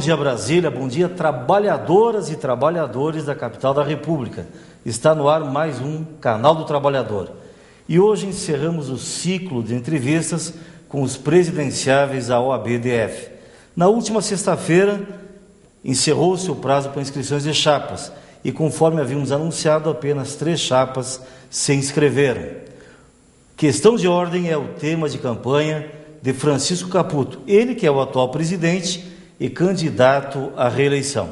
dia Brasília, bom dia trabalhadoras e trabalhadores da capital da República. Está no ar mais um Canal do Trabalhador. E hoje encerramos o ciclo de entrevistas com os presidenciáveis da OAB-DF. Na última sexta-feira, encerrou-se o prazo para inscrições de chapas e, conforme havíamos anunciado, apenas 3 chapas se inscreveram. Questão de ordem é o tema de campanha de Francisco Caputo, ele que é o atual presidente e candidato à reeleição.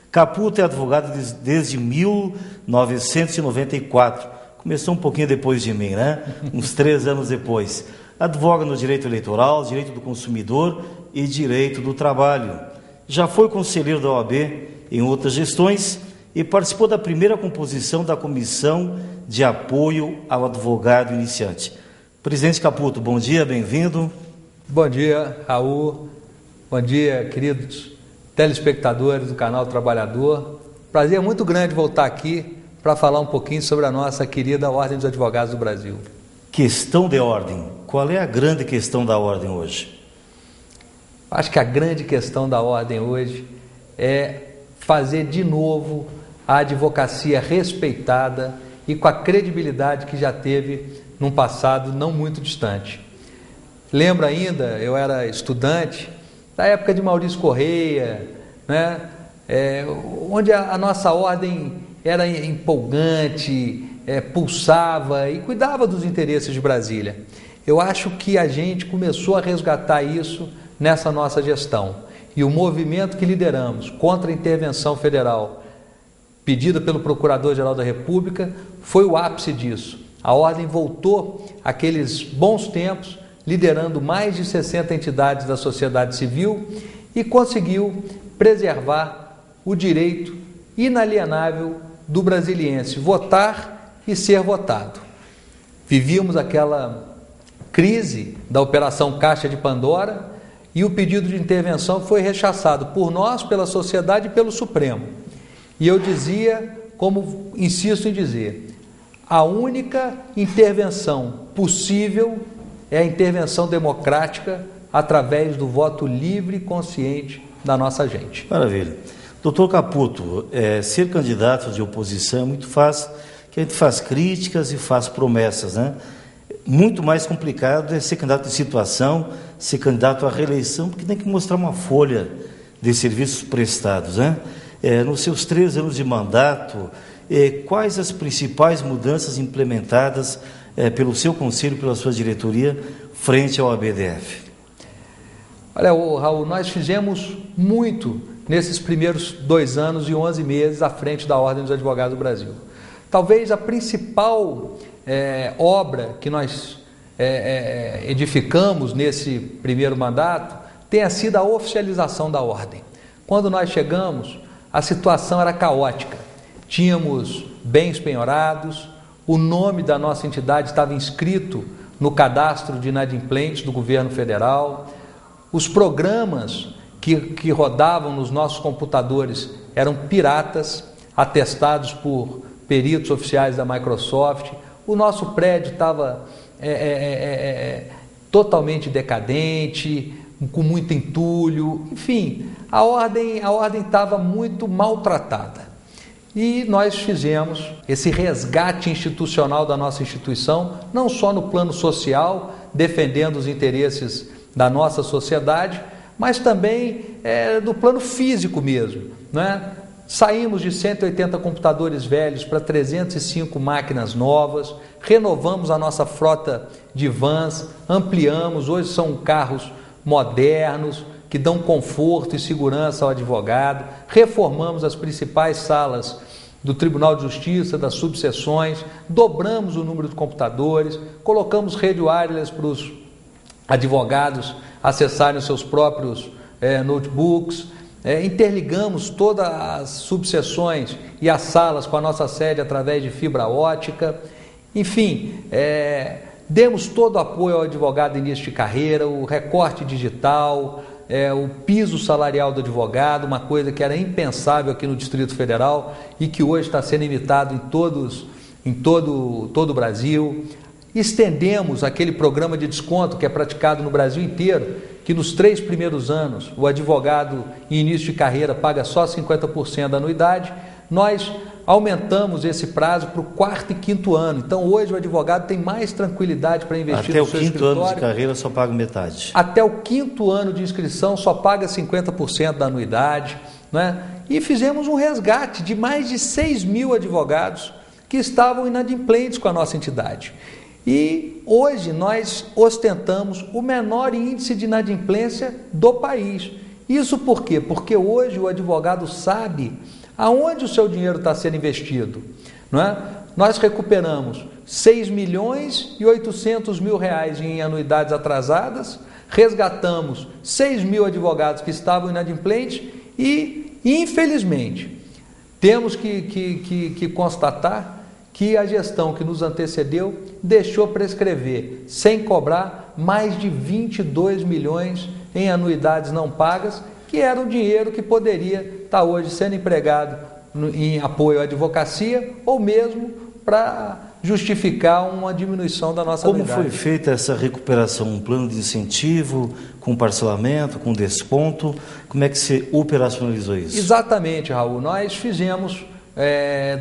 Caputo é advogado desde 1994, começou um pouquinho depois de mim, né? Uns 3 anos depois. Advoga no direito eleitoral, direito do consumidor e direito do trabalho. Já foi conselheiro da OAB em outras gestões e participou da primeira composição da Comissão de Apoio ao Advogado Iniciante. Presidente Caputo, bom dia, bem-vindo. Bom dia, Raul. Bom dia, queridos telespectadores do Canal Trabalhador. Prazer muito grande voltar aqui para falar um pouquinho sobre a nossa querida Ordem dos Advogados do Brasil. Questão de ordem. Qual é a grande questão da ordem hoje? Acho que a grande questão da ordem hoje é fazer de novo a advocacia respeitada e com a credibilidade que já teve num passado não muito distante. Lembro ainda, eu era estudante, da época de Maurício Correia, né? Onde a nossa ordem era empolgante, pulsava e cuidava dos interesses de Brasília. Eu acho que a gente começou a resgatar isso nessa nossa gestão. E o movimento que lideramos contra a intervenção federal pedida pelo Procurador-Geral da República foi o ápice disso. A ordem voltou àqueles bons tempos, liderando mais de 60 entidades da sociedade civil e conseguiu preservar o direito inalienável do brasiliense, votar e ser votado. Vivíamos aquela crise da Operação Caixa de Pandora e o pedido de intervenção foi rechaçado por nós, pela sociedade e pelo Supremo. E eu dizia, como insisto em dizer, a única intervenção possível é a intervenção democrática através do voto livre e consciente da nossa gente. Maravilha. Doutor Caputo, ser candidato de oposição é muito fácil, que a gente faz críticas e faz promessas, né? Muito mais complicado é ser candidato de situação, ser candidato à reeleição, porque tem que mostrar uma folha de serviços prestados, né? Nos seus 3 anos de mandato, quais as principais mudanças implementadas pelo seu conselho, pela sua diretoria, frente ao OAB-DF? Olha, Raul, nós fizemos muito nesses primeiros 2 anos e 11 meses à frente da Ordem dos Advogados do Brasil. Talvez a principal obra que nós edificamos nesse primeiro mandato tenha sido a oficialização da Ordem. Quando nós chegamos, a situação era caótica. Tínhamos bens penhorados, o nome da nossa entidade estava inscrito no cadastro de inadimplentes do governo federal, os programas que rodavam nos nossos computadores eram piratas, atestados por peritos oficiais da Microsoft, o nosso prédio estava totalmente decadente, com muito entulho, enfim, a ordem estava muito maltratada. E nós fizemos esse resgate institucional da nossa instituição, não só no plano social, defendendo os interesses da nossa sociedade, mas também do plano físico mesmo, né? Saímos de 180 computadores velhos para 305 máquinas novas, renovamos a nossa frota de vans, ampliamos, hoje são carros modernos, que dão conforto e segurança ao advogado, reformamos as principais salas do Tribunal de Justiça, das subseções, dobramos o número de computadores, colocamos rede wireless para os advogados acessarem os seus próprios notebooks, interligamos todas as subseções e as salas com a nossa sede através de fibra ótica, enfim, demos todo o apoio ao advogado de início de carreira, o recorte digital, o piso salarial do advogado, uma coisa que era impensável aqui no Distrito Federal e que hoje está sendo imitado em todo o Brasil. estendemos aquele programa de desconto que é praticado no Brasil inteiro, que nos 3 primeiros anos o advogado em início de carreira paga só 50% da anuidade. Nós aumentamos esse prazo para o 4º e 5º ano. Então hoje o advogado tem mais tranquilidade para investir no seu escritório. Até o 5º ano de carreira só paga metade. Até o 5º ano de inscrição só paga 50% da anuidade, né? E fizemos um resgate de mais de 6 mil advogados que estavam inadimplentes com a nossa entidade. E hoje nós ostentamos o menor índice de inadimplência do país. Isso por quê? Porque hoje o advogado sabe aonde o seu dinheiro está sendo investido, não é? Nós recuperamos 6 milhões e 800 mil reais em anuidades atrasadas, resgatamos 6 mil advogados que estavam inadimplentes e, infelizmente, temos que constatar que a gestão que nos antecedeu deixou prescrever, sem cobrar, mais de 22 milhões em anuidades não pagas, que era o dinheiro que poderia estar hoje sendo empregado em apoio à advocacia ou mesmo para justificar uma diminuição da nossa anuidade. Como foi feita essa recuperação? Um plano de incentivo, com parcelamento, com desconto? Como é que se operacionalizou isso? Exatamente, Raul. Nós fizemos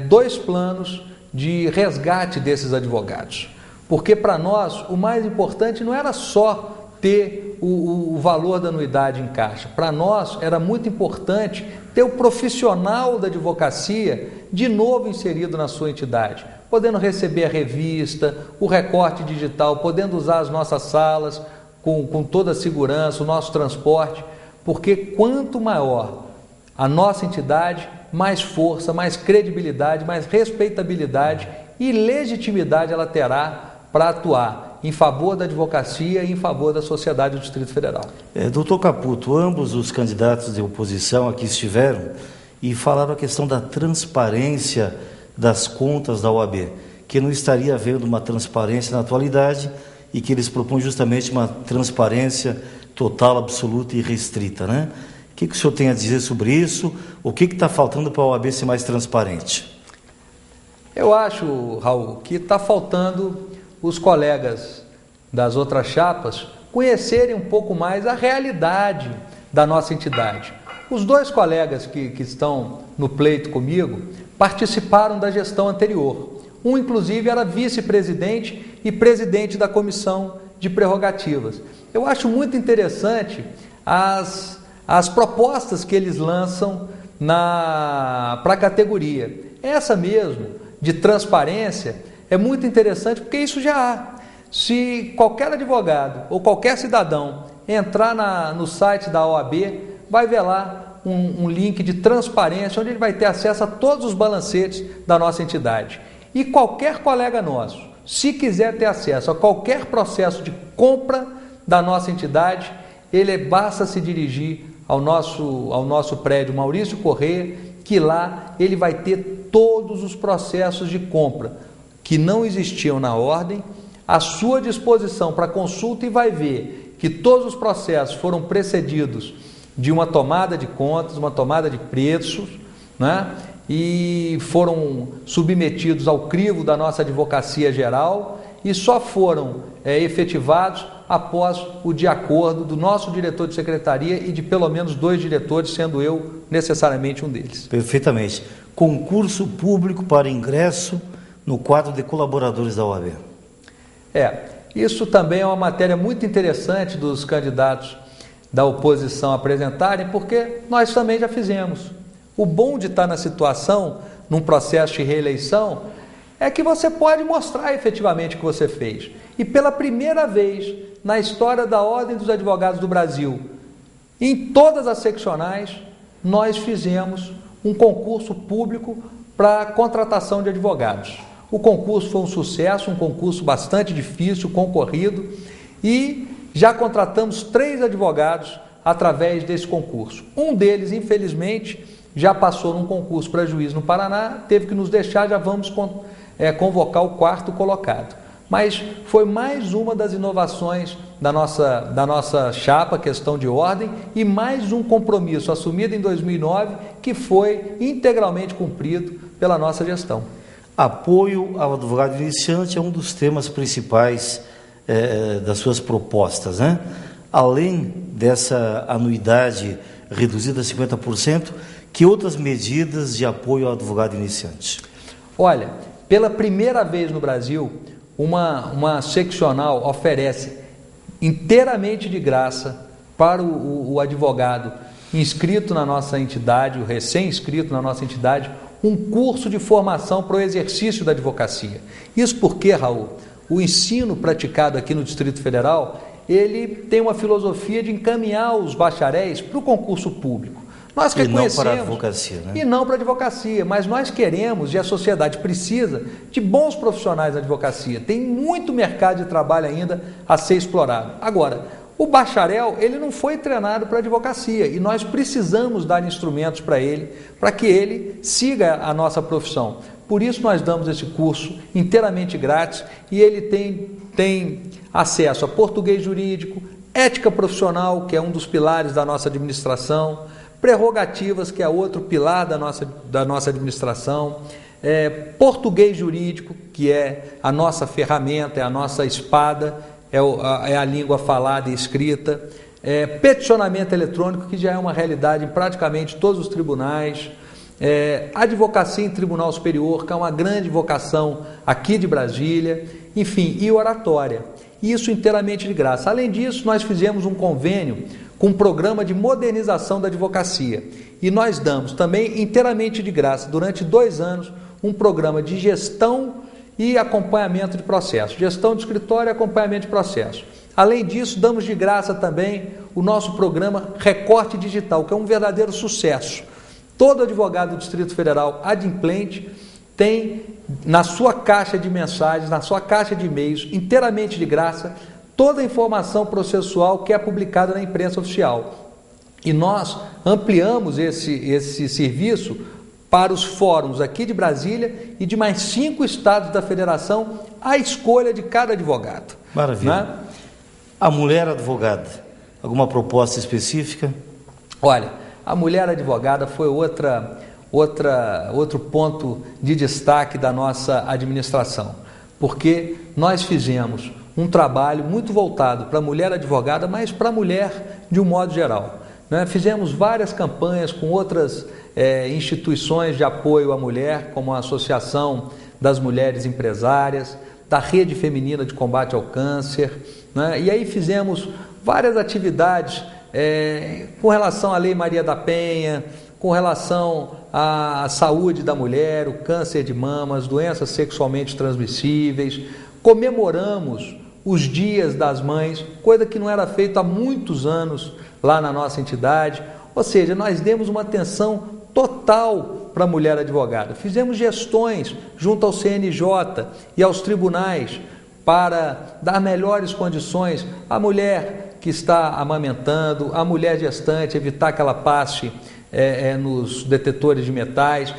2 planos de resgate desses advogados. Porque para nós o mais importante não era só ter o valor da anuidade em caixa. Para nós era muito importante ter o profissional da advocacia de novo inserido na sua entidade, podendo receber a revista, o recorte digital, podendo usar as nossas salas com toda a segurança, o nosso transporte, porque quanto maior a nossa entidade, mais força, mais credibilidade, mais respeitabilidade e legitimidade ela terá para atuar em favor da advocacia e em favor da sociedade do Distrito Federal. Doutor Caputo, ambos os candidatos de oposição aqui estiveram e falaram a questão da transparência das contas da OAB, que não estaria havendo uma transparência na atualidade e que eles propõem justamente uma transparência total, absoluta e restrita, né? O que o senhor tem a dizer sobre isso? O que está faltando para a OAB ser mais transparente? Eu acho, Raul, que está faltando os colegas das outras chapas conhecerem um pouco mais a realidade da nossa entidade. Os 2 colegas que estão no pleito comigo participaram da gestão anterior. Um, inclusive, era vice-presidente e presidente da comissão de prerrogativas. Eu acho muito interessante as propostas que eles lançam para a categoria. Essa mesmo, de transparência, é muito interessante porque isso já há. Se qualquer advogado ou qualquer cidadão entrar no site da OAB, vai ver lá um link de transparência, onde ele vai ter acesso a todos os balancetes da nossa entidade. E qualquer colega nosso, se quiser ter acesso a qualquer processo de compra da nossa entidade, basta se dirigir ao nosso prédio Maurício Corrêa, que lá ele vai ter todos os processos de compra que não existiam na ordem, à sua disposição para consulta, e vai ver que todos os processos foram precedidos de uma tomada de contas, uma tomada de preços, né? E foram submetidos ao crivo da nossa advocacia geral e só foram efetivados após o de acordo do nosso diretor de secretaria e de pelo menos 2 diretores, sendo eu necessariamente um deles. Perfeitamente. Concurso público para ingresso no quadro de colaboradores da OAB. Isso também é uma matéria muito interessante dos candidatos da oposição apresentarem, porque nós também já fizemos. O bom de estar na situação, num processo de reeleição, é que você pode mostrar efetivamente o que você fez. E pela primeira vez na história da Ordem dos Advogados do Brasil, em todas as seccionais, nós fizemos um concurso público para contratação de advogados. O concurso foi um sucesso, um concurso bastante difícil, concorrido, e já contratamos 3 advogados através desse concurso. Um deles, infelizmente, já passou num concurso para juiz no Paraná, teve que nos deixar, já vamos convocar o 4º colocado. Mas foi mais uma das inovações da nossa chapa, questão de ordem, e mais um compromisso assumido em 2009, que foi integralmente cumprido pela nossa gestão. Apoio ao advogado iniciante é um dos temas principais das suas propostas, né? Além dessa anuidade reduzida a 50%, que outras medidas de apoio ao advogado iniciante? Olha, pela primeira vez no Brasil, uma seccional oferece inteiramente de graça para o advogado inscrito na nossa entidade, o recém-inscrito na nossa entidade, um curso de formação para o exercício da advocacia. Isso porque, Raul, o ensino praticado aqui no Distrito Federal, ele tem uma filosofia de encaminhar os bacharéis para o concurso público. Nós reconhecemos, não para a advocacia, né? E não para a advocacia, mas nós queremos, e a sociedade precisa, de bons profissionais na advocacia. Tem muito mercado de trabalho ainda a ser explorado. Agora, o bacharel, ele não foi treinado para a advocacia e nós precisamos dar instrumentos para ele, para que ele siga a nossa profissão. Por isso nós damos esse curso inteiramente grátis e ele tem acesso a português jurídico, ética profissional, que é um dos pilares da nossa administração, prerrogativas, que é outro pilar da nossa administração, português jurídico, que é a nossa ferramenta, é a nossa espada, é a língua falada e escrita, peticionamento eletrônico, que já é uma realidade em praticamente todos os tribunais, advocacia em Tribunal Superior, que é uma grande vocação aqui de Brasília, enfim, e oratória. Isso inteiramente de graça. Além disso, nós fizemos um convênio com um programa de modernização da advocacia e nós damos também inteiramente de graça, durante 2 anos, um programa de gestão e acompanhamento de processo, gestão de escritório e acompanhamento de processo. Além disso, damos de graça também o nosso programa Recorte Digital, que é um verdadeiro sucesso. Todo advogado do Distrito Federal adimplente tem na sua caixa de mensagens, na sua caixa de e-mails, inteiramente de graça, toda a informação processual que é publicada na imprensa oficial. E nós ampliamos esse serviço para os fóruns aqui de Brasília e de mais 5 estados da federação, à escolha de cada advogado. Maravilha. Né? A mulher advogada, alguma proposta específica? Olha, a mulher advogada foi outro ponto de destaque da nossa administração, porque nós fizemos um trabalho muito voltado para a mulher advogada, mas para a mulher de um modo geral. Né? Fizemos várias campanhas com outras instituições de apoio à mulher, como a Associação das Mulheres Empresárias, da Rede Feminina de Combate ao Câncer, né? E aí fizemos várias atividades com relação à Lei Maria da Penha, com relação à saúde da mulher, o câncer de mama, as doenças sexualmente transmissíveis. Comemoramos os dias das mães, coisa que não era feita há muitos anos lá na nossa entidade. Ou seja, nós demos uma atenção total para a mulher advogada. Fizemos gestões junto ao CNJ e aos tribunais para dar melhores condições à mulher que está amamentando, à mulher gestante, evitar que ela passe nos detetores de metais,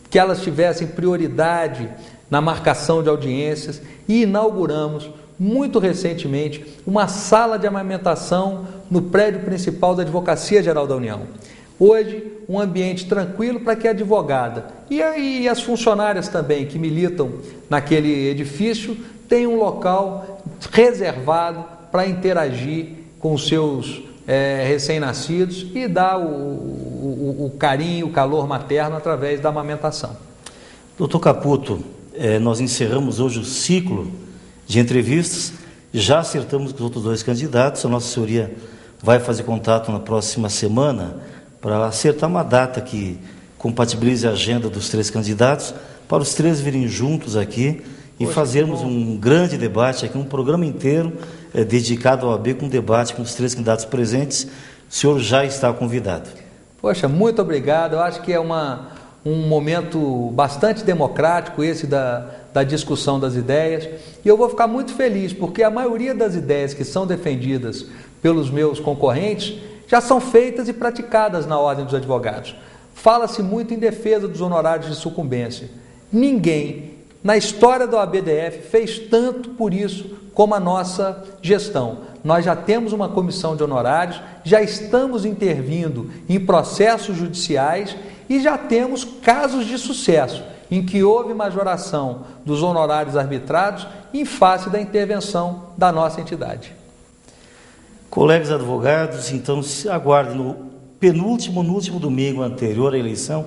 que elas tivessem prioridade na marcação de audiências, e inauguramos muito recentemente uma sala de amamentação no prédio principal da Advocacia Geral da União. Hoje, um ambiente tranquilo para que a advogada e as funcionárias também que militam naquele edifício tenham um local reservado para interagir com os seus recém-nascidos e dar o carinho, o calor materno através da amamentação. Doutor Caputo, nós encerramos hoje o ciclo de entrevistas, já acertamos com os outros 2 candidatos, a Nossa Senhoria vai fazer contato na próxima semana para acertar uma data que compatibilize a agenda dos 3 candidatos, para os 3 virem juntos aqui e fazermos um grande debate aqui, um programa inteiro dedicado ao OAB com debate com os 3 candidatos presentes. O senhor já está convidado. Poxa, muito obrigado. Eu acho que é um momento bastante democrático esse da discussão das ideias, e eu vou ficar muito feliz, porque a maioria das ideias que são defendidas pelos meus concorrentes já são feitas e praticadas na Ordem dos Advogados. Fala-se muito em defesa dos honorários de sucumbência. Ninguém na história da OABDF fez tanto por isso como a nossa gestão. Nós já temos uma comissão de honorários, já estamos intervindo em processos judiciais e já temos casos de sucesso. em que houve majoração dos honorários arbitrados em face da intervenção da nossa entidade. Colegas advogados, então se aguardem no último domingo anterior à eleição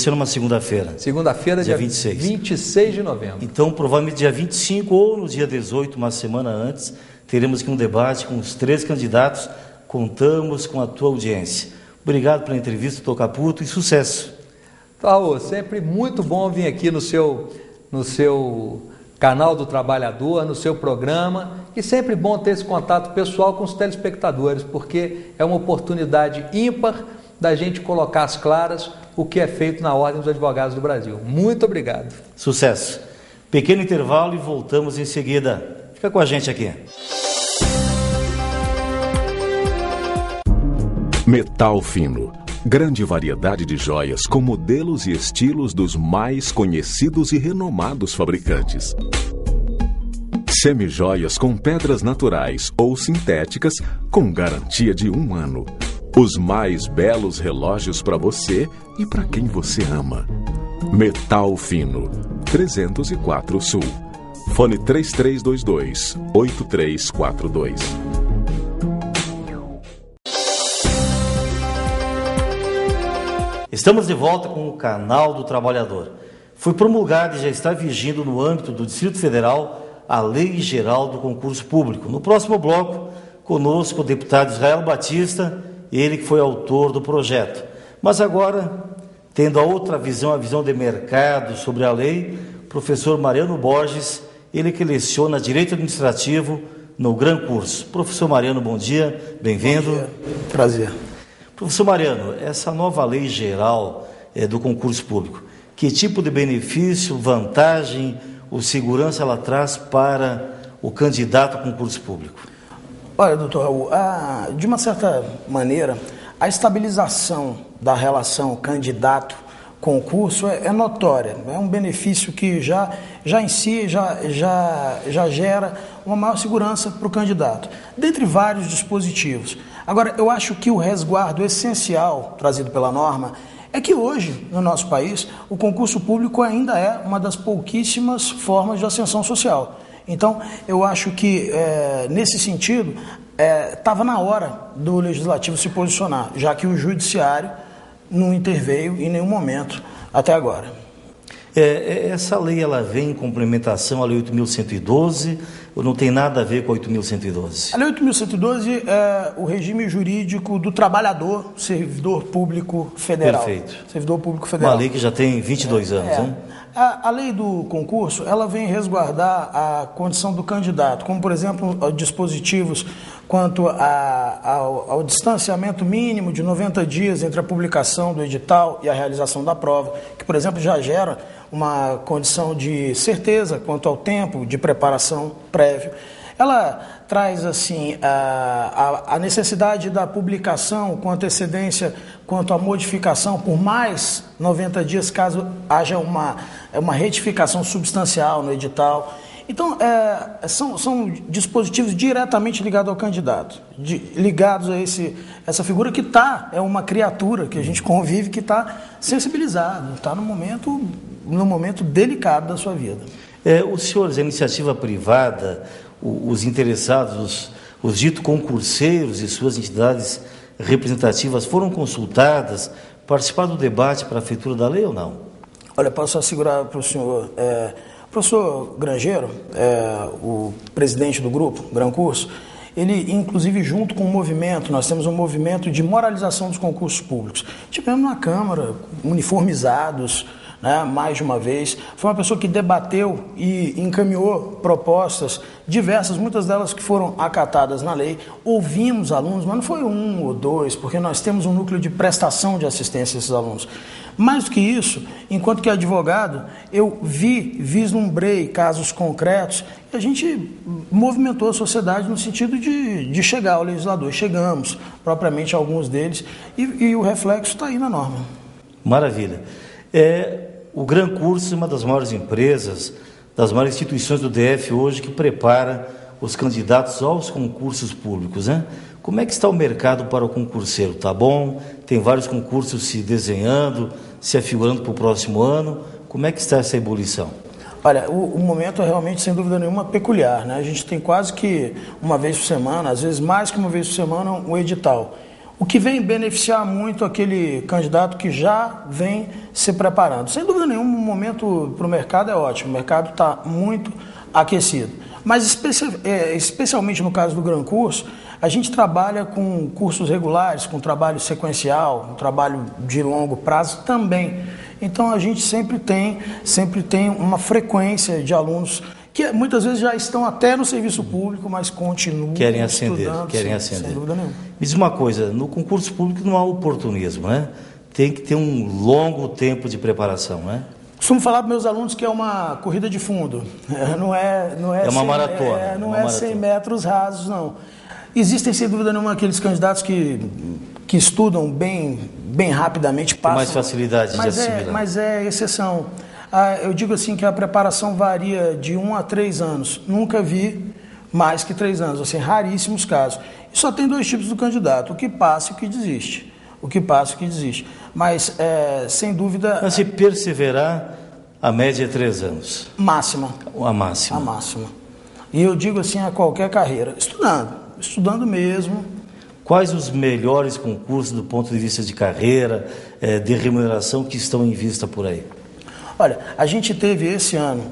numa segunda-feira. Segunda-feira, dia 26 de novembro. Então, provavelmente dia 25 ou no dia 18, uma semana antes, teremos aqui um debate com os 3 candidatos. Contamos com a tua audiência. Obrigado pela entrevista, doutor Caputo, e sucesso. Raul, sempre muito bom vir aqui no seu canal do Trabalhador, no seu programa, e sempre bom ter esse contato pessoal com os telespectadores, porque é uma oportunidade ímpar da gente colocar às claras o que é feito na Ordem dos Advogados do Brasil. Muito obrigado. Sucesso. Pequeno intervalo e voltamos em seguida. Fica com a gente aqui. Metal fino. Grande variedade de joias com modelos e estilos dos mais conhecidos e renomados fabricantes. Semijoias com pedras naturais ou sintéticas com garantia de 1 ano. Os mais belos relógios para você e para quem você ama. Metal fino. 304 Sul. Fone 3322-8342. Estamos de volta com o Canal do Trabalhador. Foi promulgada e já está vigindo no âmbito do Distrito Federal a Lei Geral do Concurso Público. No próximo bloco, conosco o deputado Israel Batista, ele que foi autor do projeto. Mas agora, tendo a outra visão, a visão de mercado sobre a lei, o professor Mariano Borges, ele que leciona Direito Administrativo no Gran Curso. Professor Mariano, bom dia, bem-vindo. Bom dia, prazer. Professor Mariano, essa nova lei geral do concurso público, que tipo de benefício, vantagem ou segurança ela traz para o candidato a concurso público? Olha, doutor Raul, de uma certa maneira, a estabilização da relação candidato-concurso é notória. É um benefício que já em si já gera uma maior segurança para o candidato, dentre vários dispositivos. Agora, eu acho que o resguardo essencial trazido pela norma é que hoje, no nosso país, o concurso público ainda é uma das pouquíssimas formas de ascensão social. Então, eu acho que, nesse sentido, estava na hora do Legislativo se posicionar, já que o Judiciário não interveio em nenhum momento até agora. Essa lei ela vem em complementação à Lei 8.112 ou não tem nada a ver com a 8.112? A Lei 8.112 é o regime jurídico do trabalhador, servidor público federal. Perfeito. Servidor público federal. Uma lei que já tem 22 anos, né? A lei do concurso, ela vem resguardar a condição do candidato, como, por exemplo, dispositivos quanto ao distanciamento mínimo de 90 dias entre a publicação do edital e a realização da prova, que, por exemplo, já gera uma condição de certeza quanto ao tempo de preparação prévio. Ela traz, assim, a necessidade da publicação com antecedência quanto à modificação por mais 90 dias, caso haja uma retificação substancial no edital. Então, são dispositivos diretamente ligados ao candidato, ligados a essa figura que é uma criatura que a gente convive, que está sensibilizado, está no momento delicado da sua vida. Os senhores, a iniciativa privada, os interessados, os ditos concurseiros e suas entidades representativas foram consultadas, participaram do debate para a feitura da lei ou não? Olha, posso assegurar para o senhor, o professor Grangeiro, o presidente do grupo, Gran Curso, ele, inclusive, junto com o movimento, nós temos um movimento de moralização dos concursos públicos. Tivemos na Câmara, uniformizados, né, mais de uma vez. Foi uma pessoa que debateu e encaminhou propostas diversas, muitas delas que foram acatadas na lei. Ouvimos alunos, mas não foi 1 ou 2, porque nós temos um núcleo de prestação de assistência a esses alunos. Mais do que isso, enquanto que advogado, eu vislumbrei casos concretos e a gente movimentou a sociedade no sentido de chegar ao legislador. Chegamos propriamente a alguns deles e o reflexo está aí na norma. Maravilha. O Gran Curso é uma das maiores empresas, das maiores instituições do DF hoje que prepara os candidatos aos concursos públicos, né? Como é que está o mercado para o concurseiro? Está bom? Tem vários concursos se desenhando, se afigurando para o próximo ano? Como é que está essa ebulição? Olha, o momento é realmente, sem dúvida nenhuma, peculiar, né? A gente tem quase que uma vez por semana, às vezes mais que uma vez por semana, um edital. O que vem beneficiar muito aquele candidato que já vem se preparando. Sem dúvida nenhuma, o momento para o mercado é ótimo, o mercado está muito aquecido. Mas especialmente no caso do Gran Curso, a gente trabalha com cursos regulares, com trabalho sequencial, um trabalho de longo prazo também. Então a gente sempre tem uma frequência de alunos que muitas vezes já estão até no serviço público, mas continuam querem ascender. Sem dúvida nenhuma. Me diz uma coisa, no concurso público não há oportunismo, né? Tem que ter um longo tempo de preparação, né? Costumo falar para meus alunos que é uma corrida de fundo, não é uma maratona. Não é 100 metros rasos, não. Existem, sem dúvida nenhuma, aqueles candidatos que estudam bem rapidamente, passam. Com mais facilidade de assimilar. Mas é exceção. Eu digo assim que a preparação varia de 1 a 3 anos. Nunca vi mais que 3 anos, assim, raríssimos casos. E só tem 2 tipos do candidato, o que passa e o que desiste. Mas, sem dúvida... Mas se perseverar, a média é 3 anos. Máxima. A máxima. A máxima. E eu digo assim, a qualquer carreira. Estudando mesmo. Quais os melhores concursos do ponto de vista de carreira, de remuneração que estão em vista por aí? Olha, a gente teve esse ano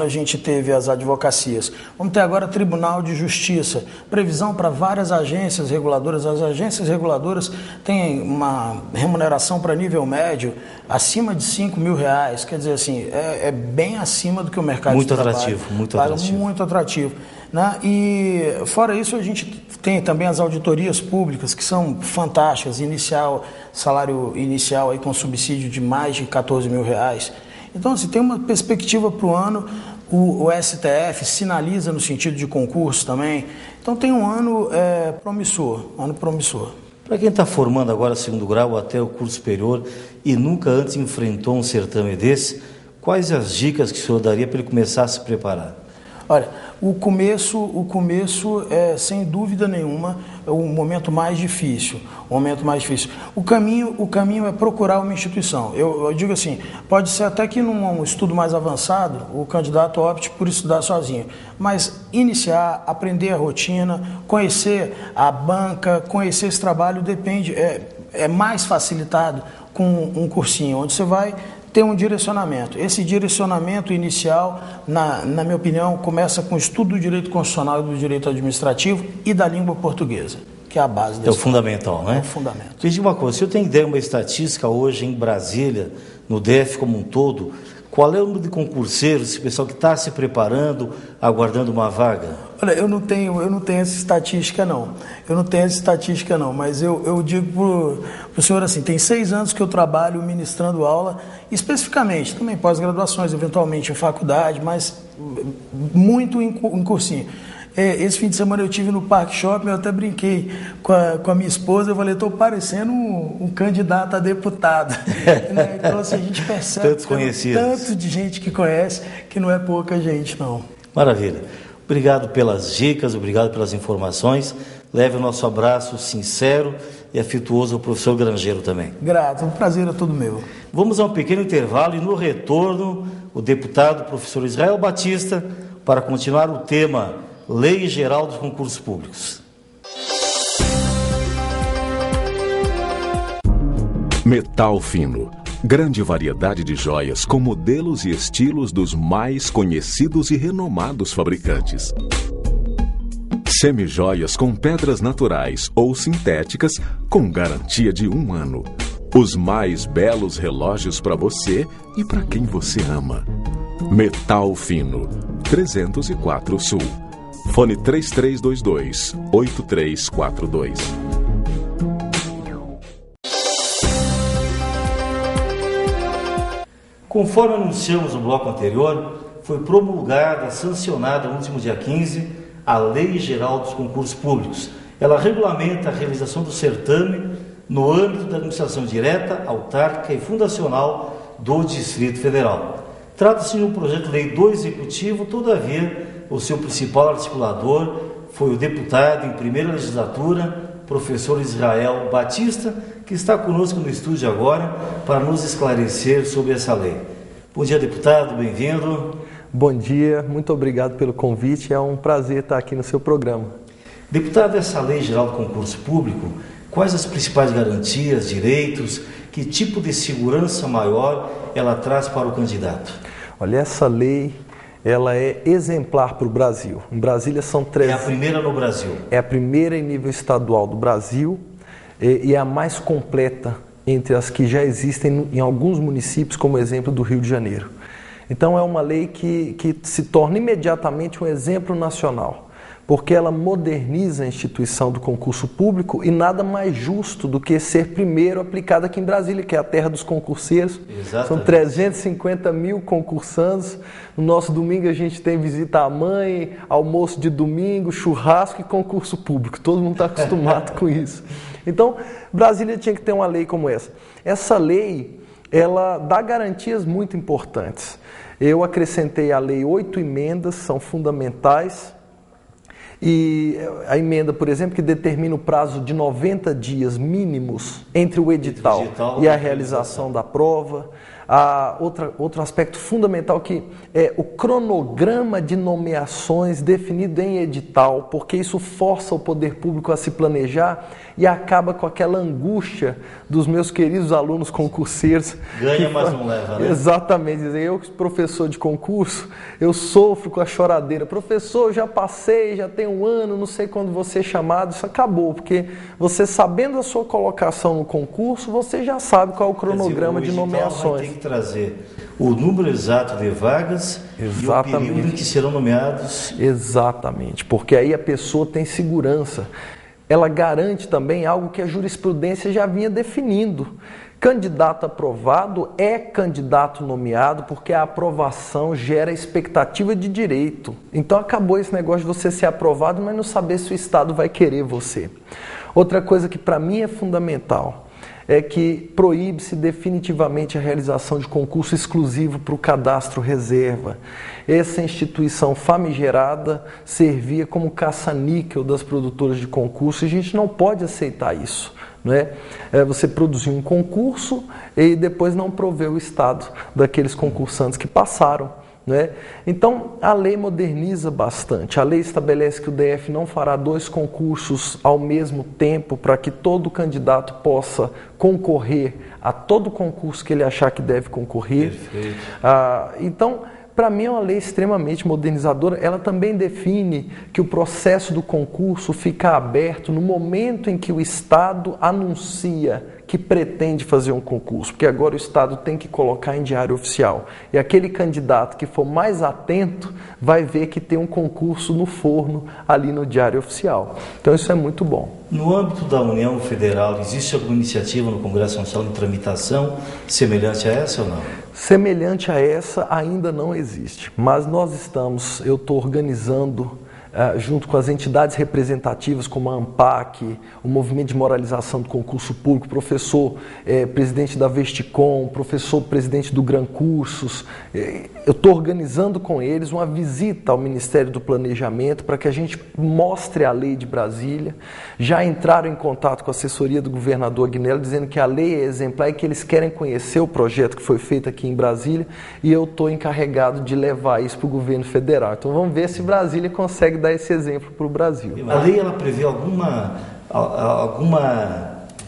a gente teve as advocacias. Vamos ter agora Tribunal de Justiça, previsão para várias agências reguladoras. As agências reguladoras têm uma remuneração para nível médio acima de R$5.000, quer dizer assim, é bem acima do que o mercado de trabalho. Muito atrativo. Né? E fora isso a gente tem também as auditorias públicas que são fantásticas, salário inicial aí com subsídio de mais de R$14.000. Então, se tem uma perspectiva para o ano, o STF sinaliza no sentido de concurso também. Então, tem um ano promissor. Para quem está formando agora segundo grau até o curso superior e nunca antes enfrentou um certame desse, quais as dicas que o senhor daria para ele começar a se preparar? Olha, o começo é, sem dúvida nenhuma, é o momento mais difícil. O caminho é procurar uma instituição. Eu digo assim, pode ser até que num estudo mais avançado, o candidato opte por estudar sozinho. Mas iniciar, aprender a rotina, conhecer a banca, conhecer esse trabalho, depende, é mais facilitado com um cursinho, onde você vai ter um direcionamento. Esse direcionamento inicial, na minha opinião, começa com o estudo do direito constitucional, do direito administrativo e da língua portuguesa, que é a base desse. É o fundamental, né? É o fundamento. Me diga uma coisa, se eu tenho ideia, uma estatística hoje em Brasília, no DF como um todo, qual é o número de concurseiros, esse pessoal que está se preparando, aguardando uma vaga? Olha, eu não tenho essa estatística não. Mas eu digo para o senhor assim, tem 6 anos que eu trabalho ministrando aula, especificamente, também pós-graduações, eventualmente em faculdade, mas muito em cursinho. Esse fim de semana eu estive no Parque Shopping, eu até brinquei com a minha esposa, eu falei, estou parecendo um candidato a deputado. Então assim, a gente percebe tanto de gente que conhece, que não é pouca gente não. Maravilha. Obrigado pelas dicas, obrigado pelas informações. Leve o nosso abraço sincero e afetuoso ao professor Grangeiro também. Grato, um prazer é todo meu. Vamos a um pequeno intervalo e no retorno, o deputado professor Israel Batista para continuar o tema Lei Geral dos Concursos Públicos. Metal fino. Grande variedade de joias com modelos e estilos dos mais conhecidos e renomados fabricantes. Semijoias com pedras naturais ou sintéticas com garantia de 1 ano. Os mais belos relógios para você e para quem você ama. Metal fino. 304 Sul. Fone 3322-8342. Conforme anunciamos no bloco anterior, foi promulgada, sancionada no último dia 15, a Lei Geral dos Concursos Públicos. Ela regulamenta a realização do certame no âmbito da administração direta, autárquica e fundacional do Distrito Federal. Trata-se de um projeto de lei do Executivo, todavia, o seu principal articulador foi o deputado em primeira legislatura, professor Israel Batista, que está conosco no estúdio agora para nos esclarecer sobre essa lei. Bom dia, deputado, bem-vindo. Bom dia, muito obrigado pelo convite, é um prazer estar aqui no seu programa. Deputado, essa Lei Geral do Concurso Público, quais as principais garantias, direitos, que tipo de segurança maior ela traz para o candidato? Olha, essa lei, ela é exemplar para o Brasil. Em Brasília são 3... É a primeira no Brasil? É a primeira em nível estadual do Brasil e é a mais completa entre as que já existem em alguns municípios, como exemplo do Rio de Janeiro. Então é uma lei que se torna imediatamente um exemplo nacional, porque ela moderniza a instituição do concurso público e nada mais justo do que ser primeiro aplicado aqui em Brasília, que é a terra dos concurseiros. Exatamente. São 350 mil concursandos. No nosso domingo a gente tem visita à mãe, almoço de domingo, churrasco e concurso público. Todo mundo está acostumado com isso. Então, Brasília tinha que ter uma lei como essa. Essa lei, ela dá garantias muito importantes. Eu acrescentei à lei 8 emendas, são fundamentais. E a emenda, por exemplo, que determina o prazo de 90 dias mínimos entre o edital e a realização da prova. Outro aspecto fundamental que é o cronograma de nomeações definido em edital, porque isso força o poder público a se planejar e acaba com aquela angústia dos meus queridos alunos concurseiros. Ganha, mas não leva, né? Exatamente. Eu, professor de concurso, eu sofro com a choradeira. Professor, já passei, já tem um ano, não sei quando vou ser chamado. Isso acabou, porque você sabendo a sua colocação no concurso, você já sabe qual é o cronograma de nomeações. Tem que trazer o número exato de vagas. Exatamente. E o período em que serão nomeados. Exatamente, porque aí a pessoa tem segurança. Ela garante também algo que a jurisprudência já vinha definindo. Candidato aprovado é candidato nomeado, porque a aprovação gera expectativa de direito. Então acabou esse negócio de você ser aprovado, mas não saber se o Estado vai querer você. Outra coisa que para mim é fundamental é que proíbe-se definitivamente a realização de concurso exclusivo para o cadastro reserva. Essa instituição famigerada servia como caça-níquel das produtoras de concurso e a gente não pode aceitar isso. Não é? Você produzir um concurso e depois não prover o Estado daqueles concursantes que passaram. Né? Então, a lei moderniza bastante. A lei estabelece que o DF não fará 2 concursos ao mesmo tempo para que todo candidato possa concorrer a todo concurso que ele achar que deve concorrer. Perfeito. Então, para mim é uma lei extremamente modernizadora. Ela também define que o processo do concurso fica aberto no momento em que o Estado anuncia que pretende fazer um concurso, porque agora o Estado tem que colocar em diário oficial. E aquele candidato que for mais atento vai ver que tem um concurso no forno ali no diário oficial. Então isso é muito bom. No âmbito da União Federal, existe alguma iniciativa no Congresso Nacional em tramitação semelhante a essa ou não? Semelhante a essa ainda não existe, mas eu estou organizando junto com as entidades representativas como a ANPAC, o Movimento de Moralização do Concurso Público, professor presidente da Vesticom, professor presidente do Gran Cursos, eu estou organizando com eles uma visita ao Ministério do Planejamento para que a gente mostre a lei de Brasília. Já entraram em contato com a assessoria do governador Agnello dizendo que a lei é exemplar e que eles querem conhecer o projeto que foi feito aqui em Brasília e eu estou encarregado de levar isso para o governo federal. Então vamos ver se Brasília consegue dar esse exemplo para o Brasil. A lei ela prevê alguma